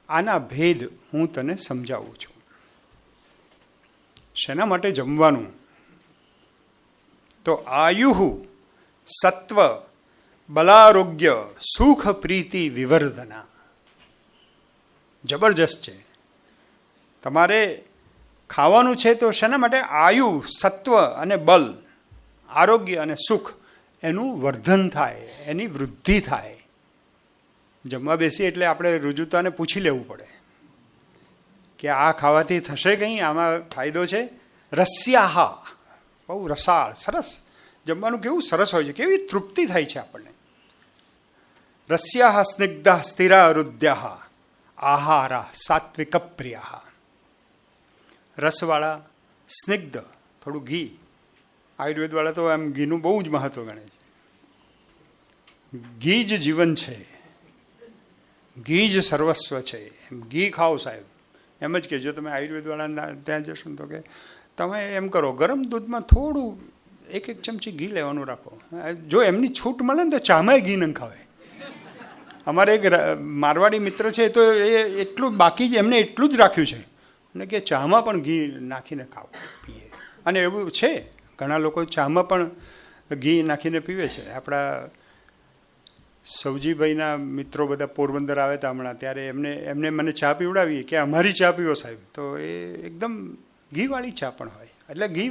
Speaker 2: આના ભેદ હું તને સમજાવું છું. શેના માટે જમવાનું? તો આયુઃ, સત્વ, બલારોગ્ય, સુખ, પ્રીતિ, વિવર્ધના. જબરજસ્ત છે. તમારે ખાવાનું છે તો શેના માટે? આયુ, સત્વ અને બલ, આરોગ્ય અને સુખ, એનું વર્ધન થાય, એની વૃદ્ધિ થાય. જમવા બેસી એટલે આપણે રુજુતાને પૂછી લેવું પડે કે આ ખાવાથી થશે કંઈ, આમાં ફાયદો છે? રસ્યાહા, બહુ રસાળ, સરસ. જમવાનું કેવું સરસ હોય છે, કેવી તૃપ્તિ થાય છે આપણને. રસ્યાહ સ્નિગ્ધા સ્થિરા રુદ્યાહ આહારા સાત્વિક પ્રિયા. રસવાળા, સ્નિગ્ધ, થોડું ઘી. આયુર્વેદવાળા તો એમ ઘીનું બહુ જ મહત્વ ગણે છે. ઘી જ જીવન છે, ઘી જ સર્વસ્વ છે. ઘી ખાઓ સાહેબ. એમ જ કે જો તમે આયુર્વેદવાળા ત્યાં જશો તો કે તમે એમ કરો, ગરમ દૂધમાં થોડું 1 ચમચી ઘી લેવાનું રાખો. જો એમની છૂટ મળે ને તો ચામાં ઘી ન ખાવે. અમારે એક મારવાડી મિત્ર છે, તો એ એટલું બાકી જ એમને એટલું જ રાખ્યું છે, અને કે ચામાં પણ ઘી નાખીને ખાવ, પીએ. અને એવું છે, ઘણા લોકો ચામાં પણ ઘી નાખીને પીવે છે. આપણા સૌજીભાઈના મિત્રો બધા પોરબંદર આવે હતા હમણાં, ત્યારે એમને મને ચા પીવડાવી કે અમારી ચા પીવો સાહેબ. તો એ એકદમ ઘીવાળી ચા પણ હોય, એટલે ઘી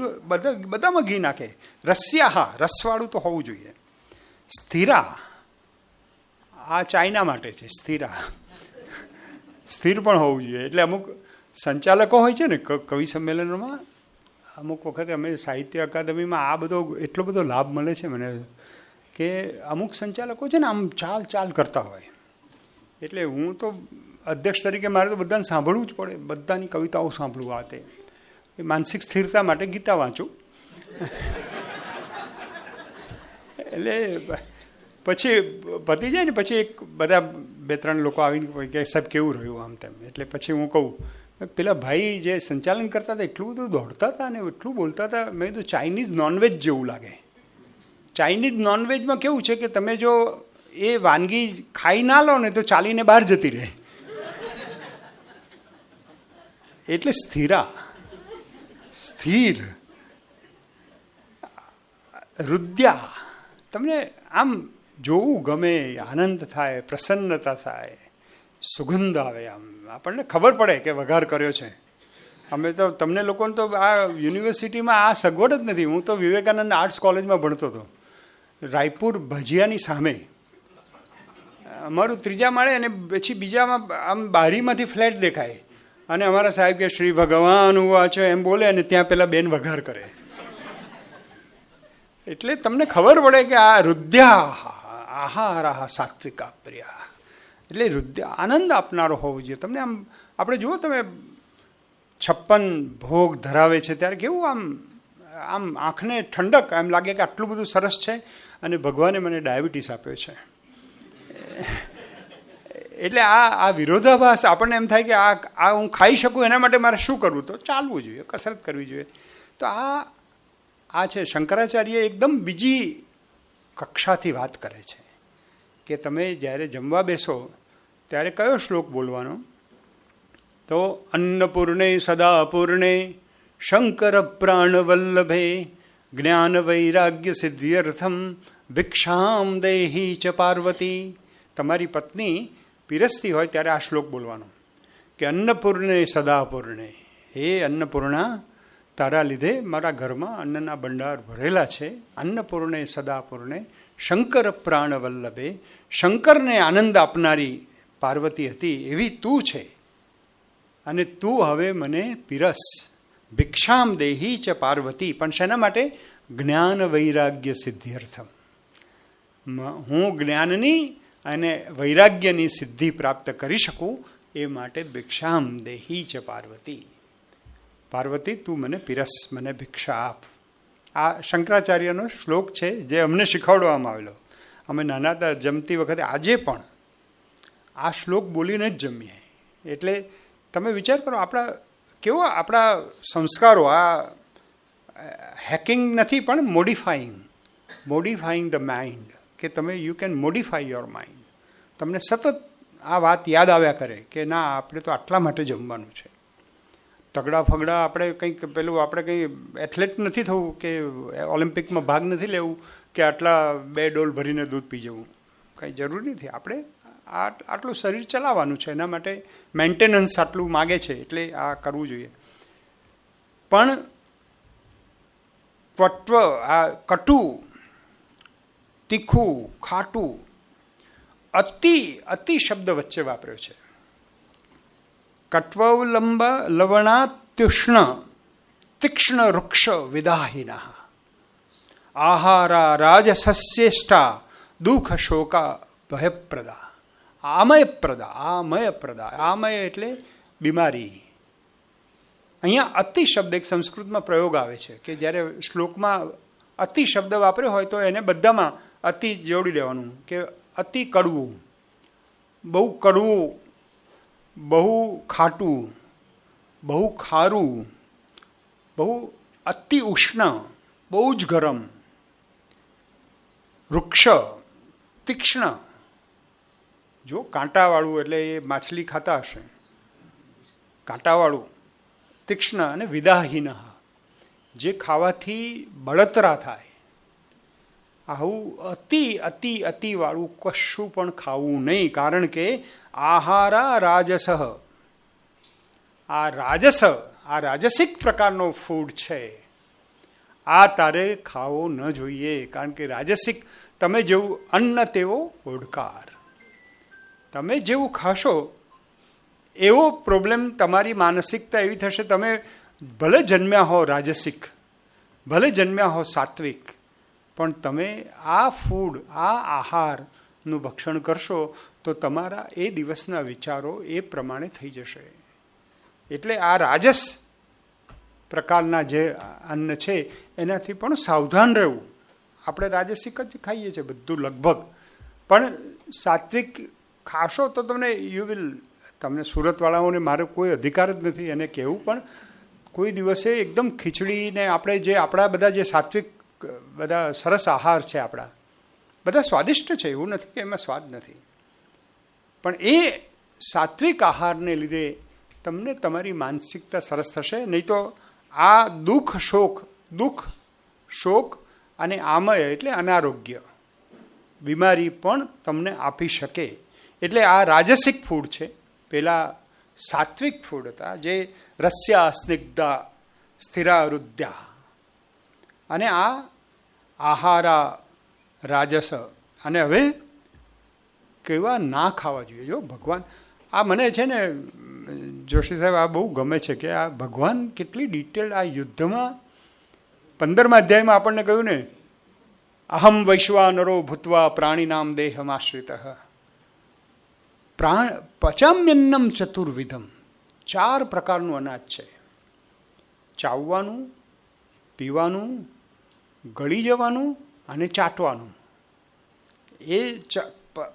Speaker 2: બધામાં ઘી નાખે. રસ્યાહા, રસવાળું તો હોવું જોઈએ. સ્થિરા, આ ચાઇના માટે છે. સ્થિરા, સ્થિર પણ હોવું જોઈએ. એટલે અમુક સંચાલકો હોય છે ને કવિ સંમેલનોમાં, અમુક વખતે અમે સાહિત્ય અકાદમીમાં આ બધો એટલો બધો લાભ મળે છે મને, કે અમુક સંચાલકો છે ને આમ ચાલ કરતા હોય. એટલે હું તો અધ્યક્ષ તરીકે મારે તો બધાને સાંભળવું જ પડે, બધાની કવિતાઓ સાંભળવું. આ તે માનસિક સ્થિરતા માટે ગીતા વાંચું. એટલે પછી પતી જાય ને પછી એક બધા 2-3 લોકો આવીને કે સાહેબ કેવું રહ્યું આમ તેમ. એટલે પછી હું કહું, પેલા ભાઈ જે સંચાલન કરતા હતા એટલું બધું દોડતા હતા ને એટલું બોલતા હતા, મેં કીધું ચાઇનીઝ નોનવેજ જેવું લાગે. ચાઇનીઝ નોનવેજમાં કેવું છે કે તમે જો એ વાનગી ખાઈ ના લો ને તો ચાલીને બહાર જતી રહે. એટલે સ્થિર રુદ્યા તમને આમ જોવું ગમે, આનંદ થાય, પ્રસન્નતા થાય, સુગંધ આવે. આમ આપણને ખબર પડે કે વઘાર કર્યો છે. અમે તો તમને લોકોને તો આ યુનિવર્સિટીમાં આ સગવડ જ નથી. હું તો વિવેકાનંદ આર્ટ્સ કોલેજમાં ભણતો હતો, રાયપુર ભજીયાની સામે. અમારું 3જા માળે અને પછી બીજામાં આમ બારીમાંથી ફ્લેટ દેખાય અને અમારા સાહેબ કે શ્રી ભગવાન હુઆ છે એમ બોલે અને ત્યાં પેલા બેન વઘાર કરે. એટલે તમને ખબર પડે કે આ રુદ્યા આહાર સાત્વિકા પ્રિયા. એટલે રુદ્યા આનંદ આપનારો હોવો જોઈએ. તમને આમ આપણે જુઓ, તમે 56 ભોગ ધરાવે છે ત્યારે કેવું આમ આંખને ઠંડક, એમ લાગે કે આટલું બધું સરસ છે અને ભગવાને મને ડાયાબિટીસ આપ્યો છે. એટલે આ વિરોધાભાસ આપણને એમ થાય કે આ હું ખાઈ શકું એના માટે મારે શું કરવું? તો ચાલવું જોઈએ, કસરત કરવી જોઈએ. તો આ છે શંકરાચાર્ય એકદમ બીજી કક્ષાથી વાત કરે છે કે તમે જ્યારે જમવા બેસો ત્યારે કયો શ્લોક બોલવાનો? તો અન્નપૂર્ણે સદા પૂર્ણે શંકર પ્રાણ વલ્લભે જ્ઞાન વૈરાગ્ય સિદ્ધ્યર્થમ ભિક્ષામ દેહી ચ પાર્વતી. તમારી પત્ની પીરસતી હોય ત્યારે આ શ્લોક બોલવાનો કે અન્નપૂર્ણે સદા પૂર્ણે, હે અન્નપૂર્ણા, તારા લીધે મારા ઘરમાં અન્નના ભંડાર ભરેલા છે. અન્નપૂર્ણે સદા પૂર્ણે શંકર પ્રાણ વલ્લભે, શંકરને આનંદ આપનારી પાર્વતી હતી એવી તું છે અને તું હવે મને પીરસ. ભિક્ષામ દેહી ચ પાર્વતી, પણ શેના માટે? જ્ઞાન વૈરાગ્ય સિદ્ધિઅર્થમ. હું જ્ઞાનની અને વૈરાગ્યની સિદ્ધિ પ્રાપ્ત કરી શકું એ માટે ભિક્ષામ દેહી ચ પાર્વતી. પાર્વતી તું મને પીરસ, મને ભિક્ષા આપ. આ શંકરાચાર્યનો શ્લોક છે જે અમને શીખવાડવામાં આવેલો. અમે નાના હતા જમતી વખતે આજે પણ આ શ્લોક બોલીને જ જમીએ. એટલે તમે વિચાર કરો આપણા સંસ્કારો, આ હેકિંગ નથી પણ મોડિફાઈંગ ધ માઇન્ડ, કે તમે you can modify your mind. તમને સતત આ વાત યાદ આવ્યા કરે કે ના, આપણે તો આટલા માટે જમવાનું છે. તગડા ફગડા આપણે કંઈક આપણે કંઈ એથ્લેટ નથી થવું કે ઓલિમ્પિકમાં ભાગ નથી લેવું કે આટલા 2 ડોલ ભરીને દૂધ પી જવું, કંઈ જરૂરી નથી. આપણે આટલું શરીર ચલાવવાનું છે, એના માટે મેન્ટેનન્સ આટલું માગે છે, એટલે આ કરવું જોઈએ. પણ કટુ, તીખું, ખાટું, અતિ શબ્દ વચ્ચે વાપર્યો છે. કટ્વલંબ લવણાત્યુષ્ણ તીક્ષ્ણ વૃક્ષ વિદાહિના આહારા રાજસસ્યેષ્ટા દુઃખ શોકા ભયપ્રદા આમયપ્રદા. આમય એટલે બીમારી. અહીંયા અતિ શબ્દ એક સંસ્કૃતમાં પ્રયોગ આવે છે કે જ્યારે શ્લોકમાં અતિ શબ્દ વાપર્યો હોય તો એને બધામાં અતિ જોડી દેવાનું કે અતિ કડવું, બહુ કડવું, બહુ ખાટું, બહુ ખારું, બહુ અતિ ઉષ્ણ, બહુ જ ગરમ. વૃક્ષ તીક્ષ્ણ, જો કાંટાવાળું, એટલે એ માછલી ખાતા હશે, કાંટાવાળું, તીક્ષ્ણ અને વિદાહીન, જે ખાવાથી બળતરા થાય. આવું અતિ વાળું કશું પણ ખાવું નહીં, કારણ કે આહારા રાજસ, આ રાજસિક પ્રકારનો ફૂડ છે, આ તારે ખાવો ન જોઈએ. કારણ કે રાજસિક, તમે જેવું અન્ન તેવો ઓડકાર. તમે જેવું ખાશો એવો પ્રોબ્લેમ, તમારી માનસિકતા એવી થશે. તમે ભલે જન્મ્યા હો રાજસિક, ભલે જન્મ્યા હો સાત્વિક, પણ તમે આ ફૂડ, આ આહાર નું ભક્ષણ કરશો તો તમારા એ દિવસના વિચારો એ પ્રમાણે થઈ જશે. એટલે આ રાજસ પ્રકારના જે અન્ન છે એનાથી પણ સાવધાન રહેવું. આપણે રાજસિક જ ખાઈએ છીએ બધું લગભગ, પણ સાત્વિક ખાશો તો તમને સુરતવાળાઓને મારો કોઈ અધિકાર જ નથી એને કહેવું, પણ કોઈ દિવસે એકદમ ખીચડીને આપણે જે આપણા બધા જે સાત્વિક બધા સરસ આહાર છે આપણા બધા સ્વાદિષ્ટ છે, એવું નથી કે એમાં સ્વાદ નથી, પણ એ સાત્વિક આહારને લીધે તમને તમારી માનસિકતા સરસ થશે. નહીં તો આ દુઃખ શોક અને આમય એટલે અનારોગ્ય બીમારી પણ તમને આપી શકે. એટલે આ રાજસિક ફૂડ છે. પેલા સાત્વિક ફૂડ હતા જે રસ્યા સ્નિગ્ધા સ્થિરારુદ્યા, અને આ આહારા રાજસ. અને હવે કેવા ના ખાવા જોઈએ. જો ભગવાન આ મને છે ને જોશી સાહેબ આ બહુ ગમે છે કે આ ભગવાન કેટલી ડિટેલ આ યુદ્ધમાં 15મા અધ્યાયમાં આપણને કહ્યું ને, અહમ વૈશ્વાનરો ભૂત્વા પ્રાણીનામ દેહમાશ્રિત પચામ્યન્નમ ચતુર્વિધમ. 4 પ્રકારનું અનાજ છે. ચાવવાનું, પીવાનું, ગળી જવાનું અને ચાટવાનું. એ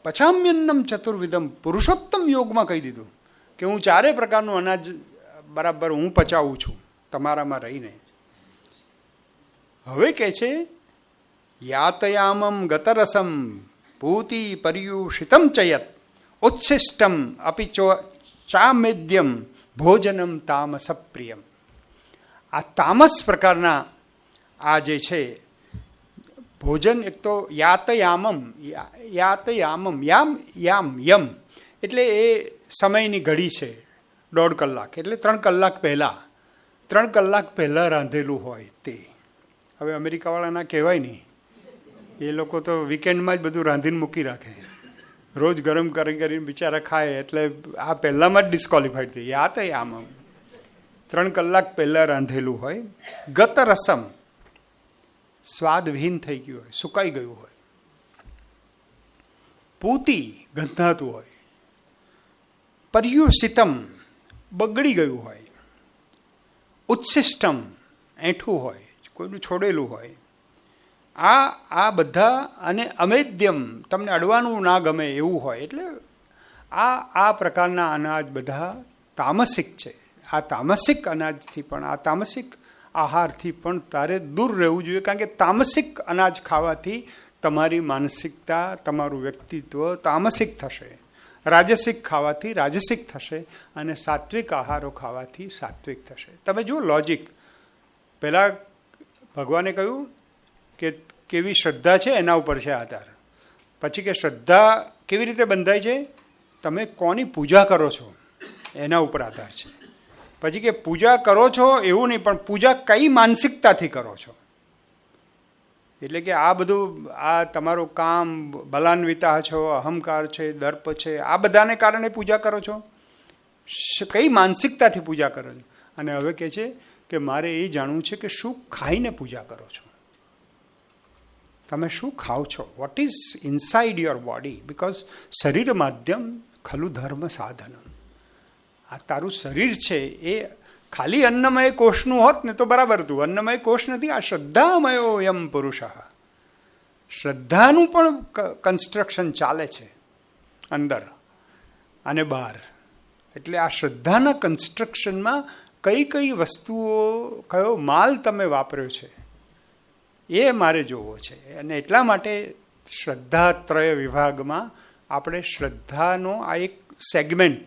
Speaker 2: પચામ્યન્નમ ચતુર્વિધમ પુરુષોત્તમ યોગમાં કહી દીધું કે હું 4 પ્રકારનું અનાજ બરાબર હું પચાવું છું તમારામાં રહીને. હવે કહે છે યાતયામમ ગતરસમ પૂતિ પર્યુષિતમ ચયત ઉચ્છિષ્ટમ અપિ ચામેદ્યમ ભોજનમ તામસ પ્રિયમ. આ તામસ પ્રકારના આ જે છે ભોજન, એક તો યામ યમ એટલે એ સમયની ઘડી છે 1.5 કલાક, એટલે 3 કલાક પહેલાં 3 કલાક પહેલાં રાંધેલું હોય તે. હવે અમેરિકાવાળાના કહેવાય નહીં, એ લોકો તો વીકેન્ડમાં જ બધું રાંધીને મૂકી રાખે, રોજ ગરમ કરીને બિચારા ખાય, એટલે આ પહેલાંમાં જ ડિસ્કોલિફાઈડ થઈ. યામ 3 કલાક પહેલાં રાંધેલું હોય. ગત રસમ સ્વાદવિહીન થઈ ગયું હોય, સુકાઈ ગયું હોય. પૂતી ગંધાતું હોય. પર્યુષિતમ બગડી ગયું હોય. ઉચ્છિષ્ટમ એઠું હોય, કોઈનું છોડેલું હોય. આ બધા, અને અમેદ્યમ તમને અડવાનું ના ગમે એવું હોય. એટલે આ પ્રકારના અનાજ બધા તામસિક છે. આ તામસિક અનાજથી પણ, આ તામસિક આહારથી પણ તારે દૂર રહેવું જોઈએ, કારણ કે તામસિક અનાજ ખાવાથી તમારી માનસિકતા, તમારું વ્યક્તિત્વ તામસિક થશે. રાજસિક ખાવાથી રાજસિક થશે, અને સાત્વિક આહારો ખાવાથી સાત્વિક થશે. તમે જુઓ લોજિક. પહેલાં ભગવાને કહ્યું કે કેવી શ્રદ્ધા છે એના ઉપર છે આધાર. પછી કે શ્રદ્ધા કેવી રીતે બંધાય છે, તમે કોની પૂજા કરો છો એના ઉપર આધાર છે. પછી કે પૂજા કરો છો એવું નહીં, પણ પૂજા કઈ માનસિકતાથી કરો છો. એટલે કે આ બધું, આ તમારું કામ, બલાન્વિતા છો, અહંકાર છે, દર્પ છે, આ બધાને કારણે પૂજા કરો છો, કઈ માનસિકતાથી પૂજા કરો છો. અને હવે કહે છે કે મારે એ જાણવું છે કે શું ખાઈને પૂજા કરો છો, તમે શું ખાઓ છો, what is inside your body. Because શરીર માધ્યમ ખલું ધર્મ સાધન. આ તારું શરીર છે એ ખાલી અન્નમય કોષનું હોત ને તો બરાબર હતું. અન્નમય કોષ નથી, આ શ્રદ્ધામયો યમ પુરુષ. શ્રદ્ધાનું પણ કન્સ્ટ્રક્શન ચાલે છે અંદર અને બહાર. એટલે આ શ્રદ્ધાના કન્સ્ટ્રક્શનમાં કઈ કઈ વસ્તુઓ, કયો માલ તમે વાપર્યો છે એ મારે જોવો છે. અને એટલા માટે શ્રદ્ધાત્રય વિભાગમાં આપણે શ્રદ્ધાનો આ એક સેગમેન્ટ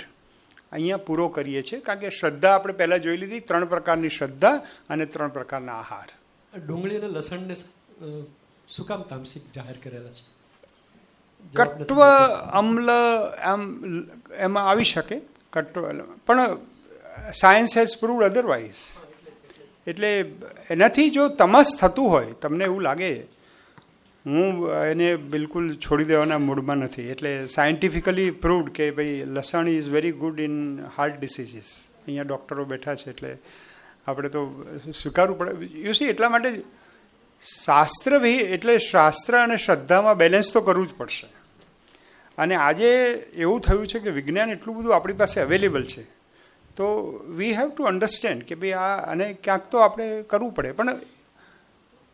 Speaker 2: અહીંયા પૂરો કરીએ છીએ. કારણ કે શ્રદ્ધા આપણે પહેલાં જોઈ લીધી, 3 પ્રકારની શ્રદ્ધા અને 3 પ્રકારના આહાર.
Speaker 3: ડુંગળી અને લસણને શું કામ તામસિક જાહેર કરેલા છે?
Speaker 2: કટ્વ અમ્લ એમાં આવી શકે, પણ સાયન્સ હેઝ પ્રૂવડ અધરવાઇઝ. એટલે એનાથી જો તમસ થતું હોય, તમને એવું લાગે, હું એને બિલકુલ છોડી દેવાના મૂડમાં નથી. એટલે સાયન્ટિફિકલી પ્રૂવડ કે ભાઈ લસણ is very good in heart diseases. અહીંયા ડૉક્ટરો બેઠા છે એટલે આપણે તો સ્વીકારવું પડે. યુ સી, એટલા માટે શાસ્ત્ર એટલે શાસ્ત્ર અને શ્રદ્ધામાં બેલેન્સ તો કરવું જ પડશે. અને આજે એવું થયું છે કે વિજ્ઞાન એટલું બધું આપણી પાસે અવેલેબલ છે, તો વી હેવ ટુ અન્ડરસ્ટેન્ડ કે ભાઈ આ અને ક્યાંક તો આપણે કરવું પડે. પણ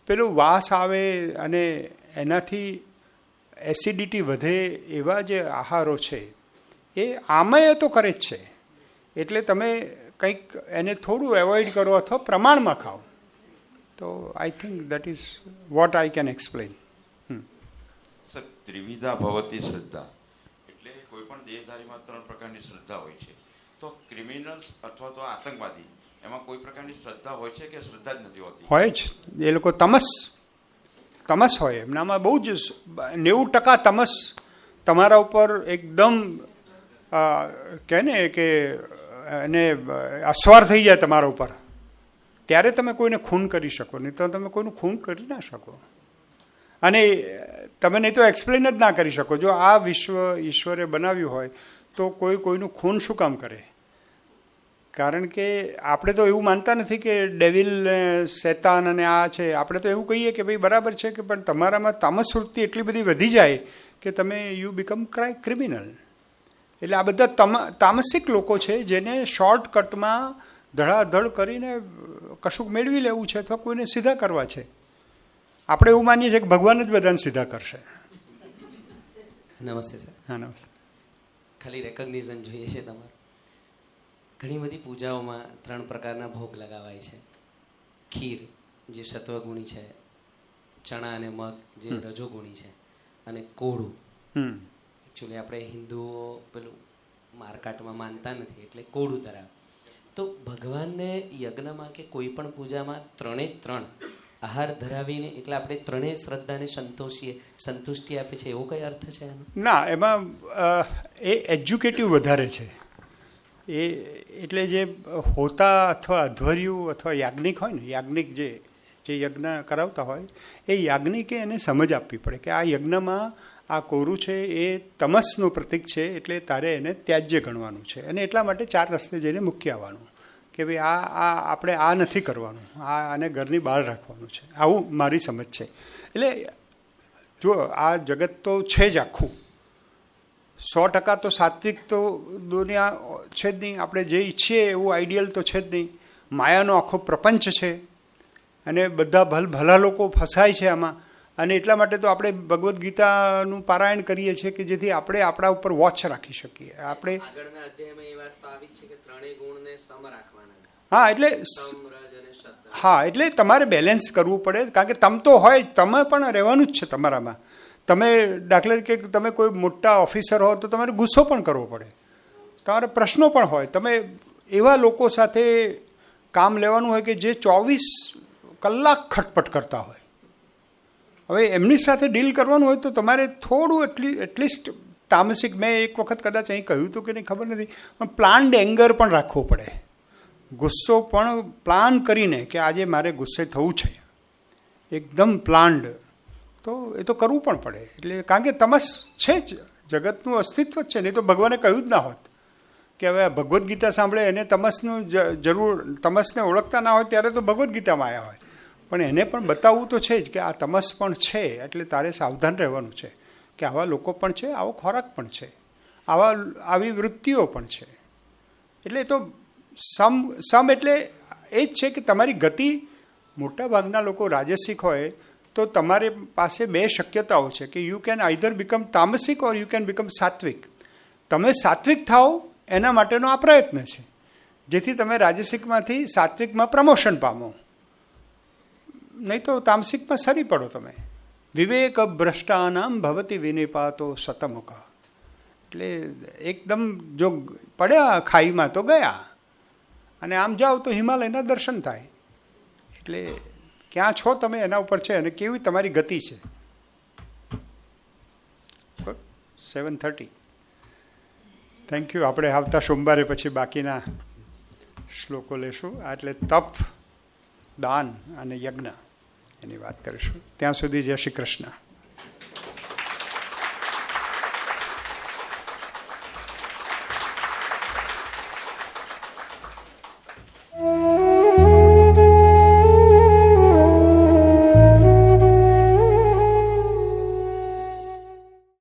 Speaker 2: પેલું વાસ આવે અને એનાથી એસિડિટી વધે એવા જે આહારો છે એ આમય તો કરે જ છે. એટલે તમે કંઈક એને થોડું એવોઇડ કરો અથવા પ્રમાણમાં ખાઓ. તો I think that is what I can explain.
Speaker 4: Sir, ત્રિવિધા ભવતી શ્રદ્ધા એટલે કોઈ પણ દેહધારીમાં 3 પ્રકારની શ્રદ્ધા હોય છે. તો ક્રિમિનલ્સ અથવા તો આતંકવાદી એમાં કોઈ પ્રકારની શ્રદ્ધા હોય છે કે શ્રદ્ધા જ નથી હોતી?
Speaker 2: હોય જ. એ લોકો તમસ હોય એમનામાં, બહુ જ 90% તમસ તમારા ઉપર એકદમ કહે ને કે એને અસવાર થઈ જાય તમારા ઉપર, ત્યારે તમે કોઈને ખૂન કરી શકો. નહીં તો તમે કોઈનું ખૂન કરી ના શકો, અને તમે નહીં તો એક્સપ્લેન જ ના કરી શકો. જો આ વિશ્વ ઈશ્વરે બનાવ્યું હોય તો કોઈનું ખૂન શું કામ કરે? કારણ કે આપણે તો એવું માનતા નથી કે ડેવિલ શેતાન અને આ છે. આપણે તો એવું કહીએ કે ભાઈ બરાબર છે, કે પણ તમારામાં તામસ વૃત્તિ એટલી બધી વધી જાય કે તમે યુ બીકમ ક્રિમિનલ. એટલે આ બધા તામસિક લોકો છે જેને શોર્ટકટમાં ધડાધડ કરીને કશુંક મેળવી લેવું છે અથવા કોઈને સીધા કરવા છે. આપણે એવું માનીએ છીએ કે ભગવાન જ બધાને સીધા કરશે.
Speaker 5: નમસ્તે સર.
Speaker 2: હા, નમસ્તે.
Speaker 5: ખાલી રેકગ્નિઝન જોઈએ છે તમારું. ઘણી બધી પૂજાઓમાં 3 પ્રકારના ભોગ લગાવાય છે. ખીર જે સત્વગુણી છે, ચણા અને મગ જે રજોગુણી છે, અને કોળું. એકચ્યુઅલી આપણે હિન્દુઓ પેલું મારકાટમાં માનતા નથી એટલે કોળું ધરાવે. તો ભગવાનને યજ્ઞમાં કે કોઈ પણ પૂજામાં 3 આહાર ધરાવીને એટલે આપણે 3 શ્રદ્ધાને સંતુષ્ટિ આપે છે, એવો કઈ અર્થ છે એનો? ના,
Speaker 2: એમાં એ એજ્યુકેટિવ વધારે છે. એ એટલે જે હોતા અથવા અધ્વર્યુ અથવા યાજ્ઞિક હોય ને, યાજ્ઞિક જે યજ્ઞ કરાવતા હોય એ યાજ્ઞિકે એને સમજ આપવી પડે કે આ યજ્ઞમાં આ કોરું છે એ તમસનું પ્રતીક છે, એટલે તારે એને ત્યાજ્ય ગણવાનું છે. અને એટલા માટે 4 રસ્તે જઈને મૂકી આવવાનું કે ભાઈ આ આપણે આ નથી કરવાનું, આને ઘરની બહાર રાખવાનું છે. આવું મારી સમજ છે. એટલે જો આ જગત તો છે જ આખું, 100% તો સાત્વિક તો દુનિયા છે જ નહીં. આપણે જે ઈચ્છીએ એવું આઈડિયલ તો છે જ નહીં. માયાનો આખો પ્રપંચ છે અને બધા ભલા લોકો ફસાય છે આમાં. અને એટલા માટે તો આપણે ભગવદ્ ગીતાનું પારાયણ કરીએ છીએ કે જેથી આપણે આપણા ઉપર વોચ રાખી શકીએ. આપણે
Speaker 5: આગળના અધ્યાયમાં એ વાત તો આવી જ છે કે 3 ગુણને સમ રાખવાના.
Speaker 2: હા, એટલે તમારે બેલેન્સ કરવું પડે. કારણ કે તમ તો હોય, તમે પણ રહેવાનું જ છે તમારામાં. તમે દાખલા તરીકે તમે કોઈ મોટા ઓફિસર હો તો તમારે ગુસ્સો પણ કરવો પડે, તમારે પ્રશ્નો પણ હોય. તમે એવા લોકો સાથે કામ લેવાનું હોય કે જે 24 કલાક ખટપટ કરતા હોય. હવે એમની સાથે ડીલ કરવાનું હોય તો તમારે થોડું એટલીસ્ટ તામસિક, મેં એક વખત કદાચ અહીં કહ્યું હતું કે નહીં ખબર નથી, પણ પ્લાન્ડ એંગર પણ રાખવો પડે. ગુસ્સો પણ પ્લાન કરીને કે આજે મારે ગુસ્સે થવું છે, એકદમ પ્લાન્ડ, તો એ તો કરવું પણ પડે. એટલે કારણ કે તમસ છે જ, જગતનું અસ્તિત્વ જ છે. નહીં તો ભગવાને કહ્યું જ ના હોત કે હવે ભગવદ્ ગીતા સાંભળે એને તમસનું જરૂર, તમસને ઓળખતા ના હોય ત્યારે તો ભગવદ્ ગીતામાં આવ્યા હોય. પણ એને પણ બતાવવું તો છે જ કે આ તમસ પણ છે, એટલે તારે સાવધાન રહેવાનું છે કે આવા લોકો પણ છે, આવો ખોરાક પણ છે, આવી વૃત્તિઓ પણ છે. એટલે તો સમ એટલે એ જ છે કે તમારી ગતિ, મોટાભાગના લોકો રાજસિક હોય તો તમારી પાસે 2 શક્યતાઓ છે કે you can either become tamasik or you can become sattvik. તમે સાત્વિક થાઓ એના માટેનો આ પ્રયત્ન છે, જેથી તમે રાજસિકમાંથી સાત્વિકમાં પ્રમોશન પામો. નહીં તો તામસિકમાં સરી પડો તમે. વિવેક ભ્રષ્ટાનામ ભવતી વિનિપાતો સતમુખ. એટલે એકદમ જો પડ્યા ખાઈમાં તો ગયા, અને આમ જાઓ તો હિમાલયના દર્શન થાય. એટલે ક્યાં છો તમે એના ઉપર છે અને કેવી તમારી ગતિ છે. 7:30. Thank you. આપણે આવતા સોમવારે પછી બાકીના શ્લોકો લેશું. એટલે તપ, દાન અને યજ્ઞ એની વાત કરીશું. ત્યાં સુધી જય શ્રી કૃષ્ણ.